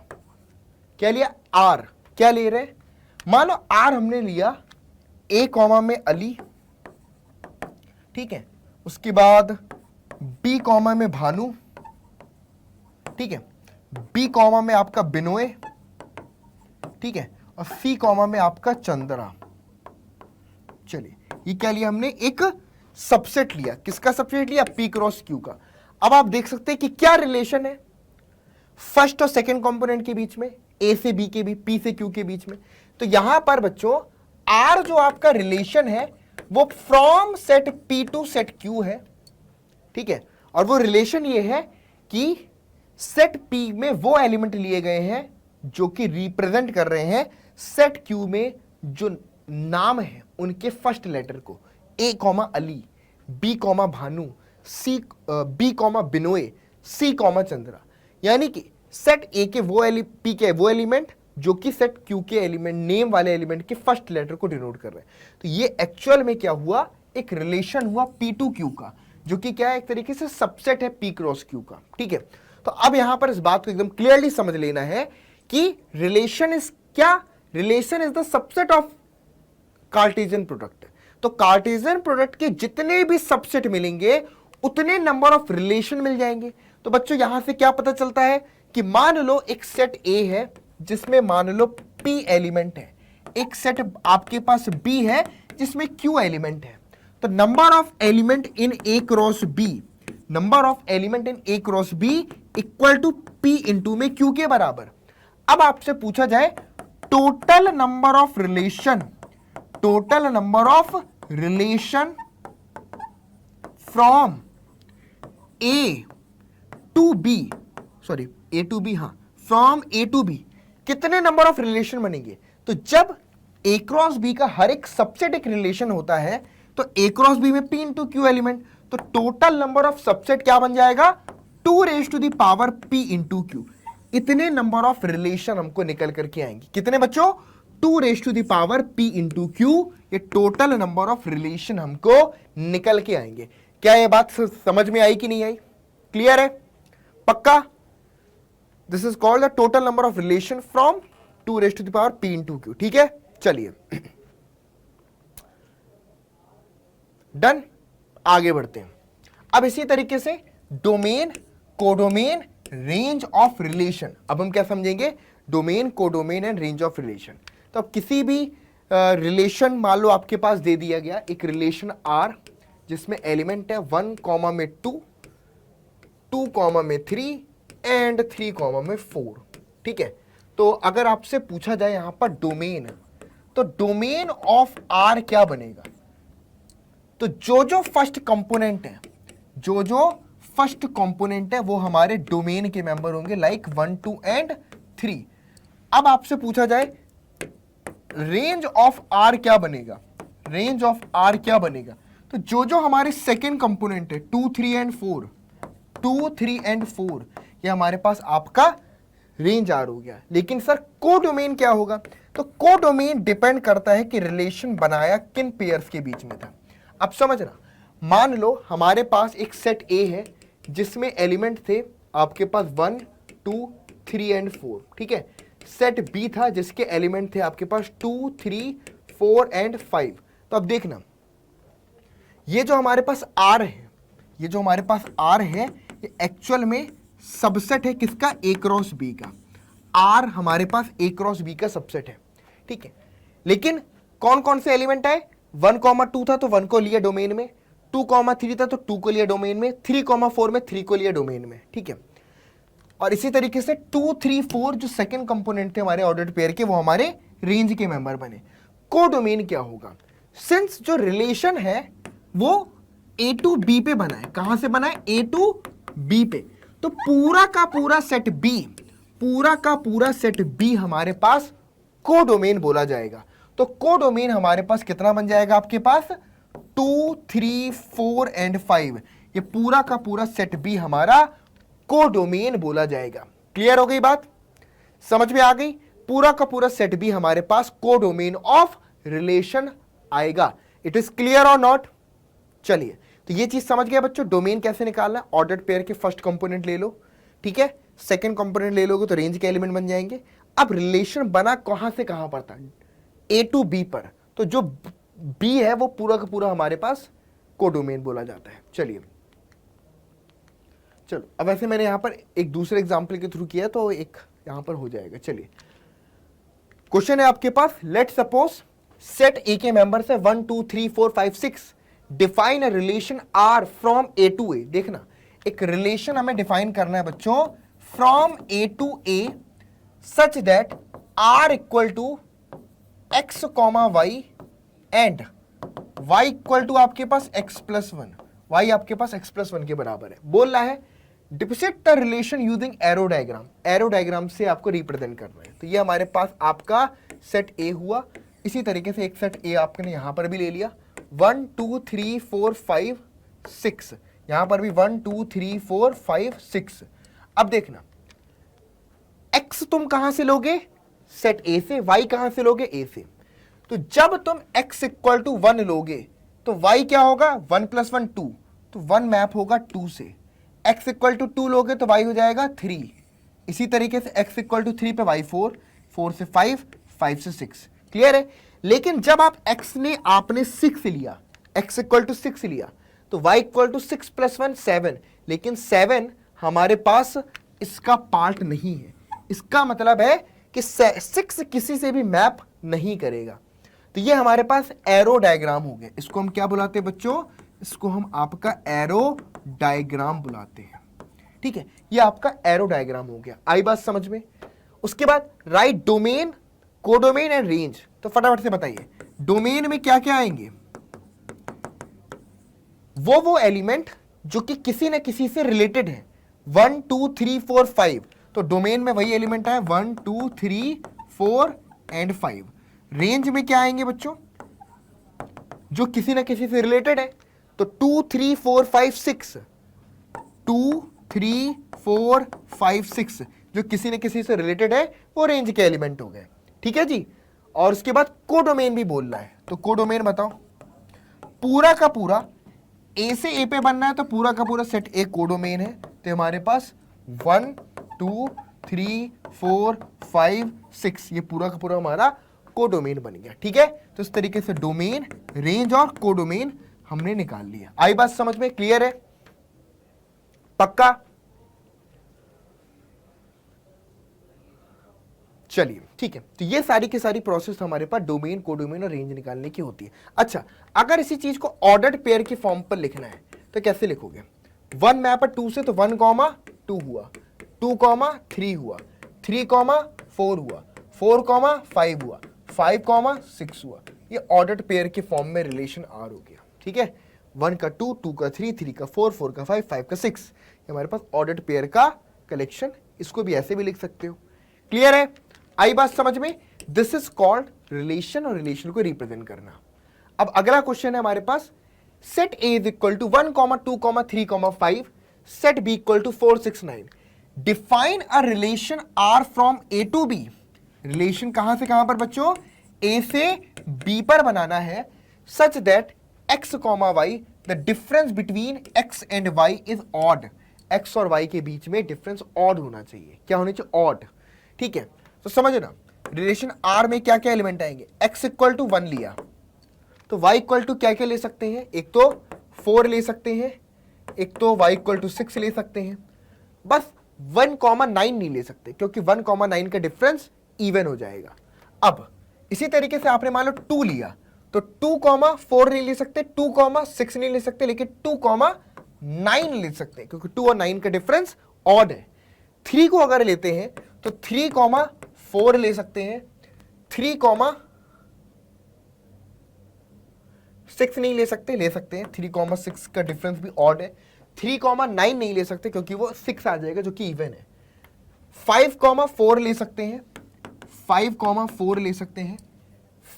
क्या लिया? R। क्या ले रहे? मान लो R हमने लिया A कॉमा में अली, ठीक है, उसके बाद B कॉमा में भानु, ठीक है, B कॉमा में आपका बिनोय, ठीक है, और C कॉमा में आपका चंद्रा। चलिए ये क्या लिया हमने? एक सबसेट लिया। किसका सबसेट लिया? P क्रॉस Q का। अब आप देख सकते हैं कि क्या रिलेशन है फर्स्ट और सेकंड कंपोनेंट के बीच में, A से B के बीच, P से Q के बीच में। तो यहां पर बच्चों R जो आपका रिलेशन है वो from set P to set Q है, ठीक है, और वो रिलेशन ये है कि सेट P में वो एलिमेंट लिए गए हैं जो कि रिप्रेजेंट कर रहे हैं सेट Q में जो नाम है उनके फर्स्ट लेटर को। A comma Ali, B comma Bhanu, C B comma Binoy, C comma Chandra. यानी कि सेट A के वो P के वो एलिमेंट जो कि सेट Q के एलिमेंट, नेम वाले एलिमेंट के फर्स्ट लेटर को डिनोट कर रहे हैं। तो ये एक्चुअल में क्या हुआ? एक रिलेशन हुआ P टू Q का, जो कि क्या है? एक तरीके से सबसेट है P क्रॉस Q का, ठीक है। तो अब यहां पर इस बात को एकदम क्लियरली समझ लेना है कि रिलेशन इज क्या? Relation is the subset of Cartesian product. तो कार्टेशियन प्रोडक्ट के जितने भी सबसेट मिलेंगे उतने नंबर ऑफ रिलेशन मिल जाएंगे। तो बच्चों यहां से क्या पता चलता है कि मान लो एक सेट A है जिसमें मान लो P एलिमेंट है, एक सेट आपके पास B है जिसमें Q एलिमेंट है। तो number of element in A cross B, number of element in A cross B equal to P into में Q के बराबर। अब आपसे पूछा जाए total number of relation, total number of relation from A to B, sorry A to B, हाँ, from A to B कितने number of relation बनेंगे? तो जब A क्रॉस B का हर एक सबसेट एक रिलेशन होता है तो A क्रॉस B में P इंटू Q एलिमेंट, तो टोटल नंबर ऑफ सबसेट क्या बन जाएगा? 2 raise to the power P into Q। इतने नंबर ऑफ रिलेशन हमको निकल करके आएंगे। कितने बच्चों? 2 raise to the power P into Q। ये टोटल नंबर ऑफ रिलेशन हमको निकल के आएंगे। क्या ये बात समझ में आई कि नहीं आई? क्लियर है? पक्का? This is called the total number of relation from 2 raise to the power P into Q। ठीक है, चलिए डन, आगे बढ़ते हैं। अब इसी तरीके से domain, codomain, range of relation. अब हम क्या समझेंगे? Domain, codomain and range of relation. तो अब किसी भी रिलेशन मान लो आपके पास दे दिया गया एक रिलेशन R जिसमें एलिमेंट है 1 कॉमा में 2, 2 कॉमा में 3 एंड 3 कॉमा में 4, ठीक है। तो अगर आपसे पूछा जाए यहां पर डोमेन, तो डोमेन ऑफ R क्या बनेगा? तो जो फर्स्ट कंपोनेंट है, जो फर्स्ट कंपोनेंट है वो हमारे डोमेन के मेंबर होंगे, लाइक 1 2 एंड 3। अब आपसे पूछा जाए रेंज ऑफ R क्या बनेगा? रेंज ऑफ R क्या बनेगा? तो जो हमारे सेकेंड कंपोनेंट है 2 3 एंड 4, 2 3 एंड 4, ये हमारे पास आपका रेंज R हो गया। लेकिन सर कोडोमेन क्या होगा? तो कोडोमेन डिपेंड करता है कि रिलेशन बनाया किन पेयर्स के बीच में था। अब समझना, मान लो हमारे पास एक सेट A है जिसमें एलिमेंट थे आपके पास 1 2 3 एंड 4, ठीक है। सेट B था जिसके एलिमेंट थे आपके पास 2 3 4 एंड 5। तो अब देखना, ये जो हमारे पास आर है, ये जो हमारे पास आर है, ये एक्चुअल में सबसेट है किसका? ए क्रॉस बी का। आर हमारे पास ए क्रॉस बी का सबसेट है, ठीक है। लेकिन कौन कौन से एलिमेंट आए? 1,2 था तो 1 को लिया डोमेन में, 2,3 था तो 2 को लिया डोमेन में, 3,4 में 3 को लिया डोमेन में, ठीक है। और इसी तरीके से 2, 3, 4 जो सेकंड कंपोनेंट थे हमारे ऑर्डर्ड पेयर के, वो हमारे रेंज के मेंबर बने। कोडोमेन क्या होगा? सिंस जो रिलेशन है वो ए टू बी पे बना है। कहां से बना है? ए टू बी पे। तो पूरा का पूरा सेट बी, पूरा का पूरा सेट बी हमारे पास कोडोमेन बोला जाएगा। तो कोडोमेन हमारे पास कितना बन जाएगा आपके पास? 2, 3, 4 एंड 5। ये पूरा का पूरा सेट बी हमारा कोडोमेन बोला जाएगा। क्लियर हो गई बात? समझ में आ गई? पूरा का पूरा सेट बी हमारे पास कोडोमेन ऑफ रिलेशन आएगा। इट इज क्लियर और नॉट? चलिए, तो ये चीज समझ गया बच्चों, डोमेन कैसे निकालना है। ऑर्डर्ड पेयर के फर्स्ट कंपोनेंट ले लो, ठीक है, सेकंड कंपोनेंट ले लोगे तो रेंज के एलिमेंट बन जाएंगे। अब रिलेशन बना कहां से कहां पर था? ए टू बी पर। तो जो बी है वो पूरा का पूरा हमारे पास कोडोमेन बोला जाता है। चलिए, चलो अब वैसे मैंने यहां पर एक दूसरे एग्जाम्पल के थ्रू किया तो एक यहां पर हो जाएगा। चलिए, क्वेश्चन है आपके पास, लेट सपोज सेट ए के मेंबर्स है 1, 2, 3, 4, 5, 6। Define a relation R from A to A. देखना, एक रिलेशन हमें डिफाइन करना है बच्चों from A to A such that R equal to x comma y and y equal to आपके पास एक्स प्लस 1। वाई आपके पास एक्स प्लस 1 के बराबर है। बोल रहा है depict the relation using arrow diagram. Arrow diagram से आपको रिप्रेजेंट करना है। तो ये हमारे पास आपका सेट ए हुआ। इसी तरीके से एक सेट ए आपने यहां पर भी ले लिया, 1, 2, 3, 4, 5, 6। यहां पर भी 1, 2, 3, 4, 5, 6। अब देखना, x तुम कहां से लोगे? सेट ए से। y कहां से लोगे? ए से। तो जब तुम x इक्वल टू 1 लोगे तो y क्या होगा? 1 + 1 2। तो 1 मैप होगा 2 से। x इक्वल टू 2 लोगे तो y हो जाएगा 3। इसी तरीके से x इक्वल टू 3 पे y 4, 4 से 5, 5 से 6। क्लियर है? लेकिन जब आप x ने आपने 6 लिया, x इक्वल टू 6 लिया, तो y इक्वल टू 6 + 1 7। लेकिन 7 हमारे पास इसका पार्ट नहीं है। इसका मतलब है कि 6 किसी से भी मैप नहीं करेगा। तो ये हमारे पास एरो डायग्राम हो गया। इसको हम क्या बुलाते हैं बच्चों? इसको हम आपका एरो डायग्राम बुलाते हैं, ठीक है। ये आपका एरो डायग्राम हो गया। आई बात समझ में? उसके बाद right domain, codomain and range. तो फटाफट से बताइए, डोमेन में क्या क्या आएंगे? वो एलिमेंट जो कि किसी न किसी से रिलेटेड है। 1, 2, 3, 4, 5। तो डोमेन में वही एलिमेंट है 1, 2, 3, 4 एंड 5। रेंज में क्या आएंगे बच्चों? जो किसी न किसी से रिलेटेड है। तो 2, 3, 4, 5, 6। 2, 3, 4, 5, 6 जो किसी न किसी से रिलेटेड है वो रेंज के एलिमेंट हो गए, ठीक है जी। और उसके बाद कोडोमेन भी बोलना है। तो कोडोमेन बताओ, पूरा का पूरा ए से ए पे बनना है तो पूरा का पूरा सेट ए कोडोमेन है। तो हमारे पास 1, 2, 3, 4, 5, 6 ये पूरा का पूरा हमारा कोडोमेन बन गया, ठीक है। तो इस तरीके से डोमेन, रेंज और कोडोमेन हमने निकाल लिया। आई बात समझ में? क्लियर है? पक्का? चलिए, ठीक है। तो ये सारी की सारी प्रोसेस हमारे पास डोमेन, कोडोमेन और रेंज निकालने की होती है। अच्छा, अगर इसी चीज को ऑर्डर्ड पेयर के फॉर्म पर लिखना है तो कैसे लिखोगे? 1 मैप 2 से तो 1, 2 हुआ, 2, 3 हुआ, 3, 4 हुआ, 4, 5 हुआ, 5, 6 हुआ। ये ऑर्डर्ड पेयर के फॉर्म में रिलेशन आर हो गया, ठीक है। 1 का 2, 2 का 3, 3 का 4, 4 का 5, 5 का 6। ये हमारे पास ऑर्डर्ड पेयर का कलेक्शन। इसको भी ऐसे भी लिख सकते हो। क्लियर है? आई बात समझ में? दिस इज कॉल्ड रिलेशन और रिलेशन को रिप्रेजेंट करना। अब अगला क्वेश्चन है हमारे पास, set A is equal to 1, 2, 3, 5, set B equal to 4, 6, 9। Define a relation R from A to B. Relation कहां से कहां पर बच्चों? ए से बी पर बनाना है such that x comma y, the difference between x and y is odd. X और वाई के बीच में डिफरेंस ऑड होना चाहिए। क्या होना चाहिए? ऑड, ठीक है। तो समझो ना, रिलेशन आर में क्या क्या एलिमेंट आएंगे? x इक्वल टू 1 लिया तो y इक्वल टू क्या क्या ले सकते हैं? एक तो 4 ले सकते हैं, एक तो y इक्वल टू 6 ले सकते हैं, बस 1,9 नहीं ले सकते क्योंकि 1,9 का डिफरेंस इवन हो जाएगा। अब इसी तरीके से आपने मान लो 2 लिया तो 2,4 नहीं ले सकते, 2,6 नहीं ले सकते, लेकिन 2,9 ले सकते क्योंकि 2 और 9 का डिफरेंस ऑड है। 3 को अगर लेते हैं तो 3,4 ले सकते हैं, 3,6 नहीं ले सकते, ले सकते हैं, 3,6 का डिफरेंस भी ऑड है। 3,9 नहीं ले सकते क्योंकि वो 6 आ जाएगा जो कि इवन है। 5,4 ले सकते हैं, 5,4 ले सकते हैं,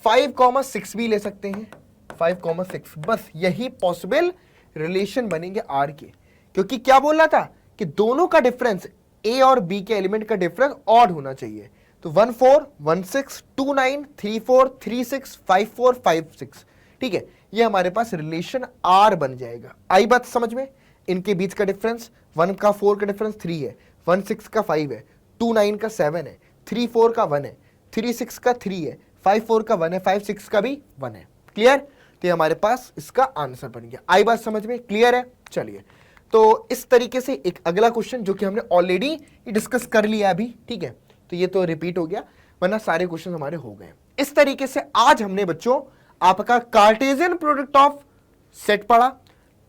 5,6 भी ले सकते हैं, 5,6। बस यही पॉसिबल रिलेशन बनेंगे आर के, क्योंकि क्या बोलना था कि दोनों का डिफरेंस ए और बी के एलिमेंट का डिफरेंस ऑड होना चाहिए। तो 1,4, 1,6, 2,9, 3,4, 3,6, 5,4, 5,6, ठीक है, ये हमारे पास रिलेशन आर बन जाएगा। आई बात समझ में? इनके बीच का डिफरेंस 1 का 4 का डिफरेंस 3 है, 1,6 का 5 है, 2,9 का 7 है, 3,4 का 1 है, 3,6 का 3 है, 5,4 का 1 है, 5,6 का भी 1 है। क्लियर? तो हमारे पास इसका आंसर बन गया। आई बात समझ में? क्लियर है? चलिए, तो इस तरीके से एक अगला क्वेश्चन जो कि हमने ऑलरेडी डिस्कस कर लिया अभी, ठीक है, तो ये तो रिपीट हो गया, वरना सारे क्वेश्चन हमारे हो गए। इस तरीके से आज हमने बच्चों आपका कार्टेशियन प्रोडक्ट ऑफ सेट पढ़ा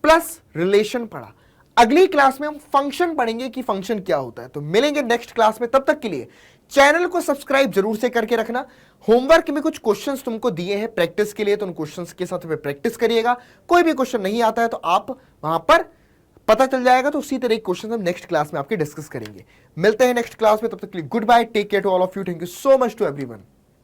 प्लस रिलेशन पढ़ा। अगली क्लास में हम फंक्शन पढ़ेंगे कि फंक्शन क्या होता है। तो मिलेंगे नेक्स्ट क्लास में, तब तक के लिए चैनल को सब्सक्राइब जरूर से करके रखना। होमवर्क में कुछ क्वेश्चंस तुमको दिए हैं प्रैक्टिस के लिए, तो उन क्वेश्चंस के साथ प्रैक्टिस करिएगा। कोई भी क्वेश्चन नहीं आता है तो आप वहां पर पता चल जाएगा, तो उसी तरह के क्वेश्चन हम नेक्स्ट क्लास में आपके डिस्कस करेंगे। मिलते हैं नेक्स्ट क्लास में, तब तक के लिए goodbye, take care to all of you, thank you so much to everyone.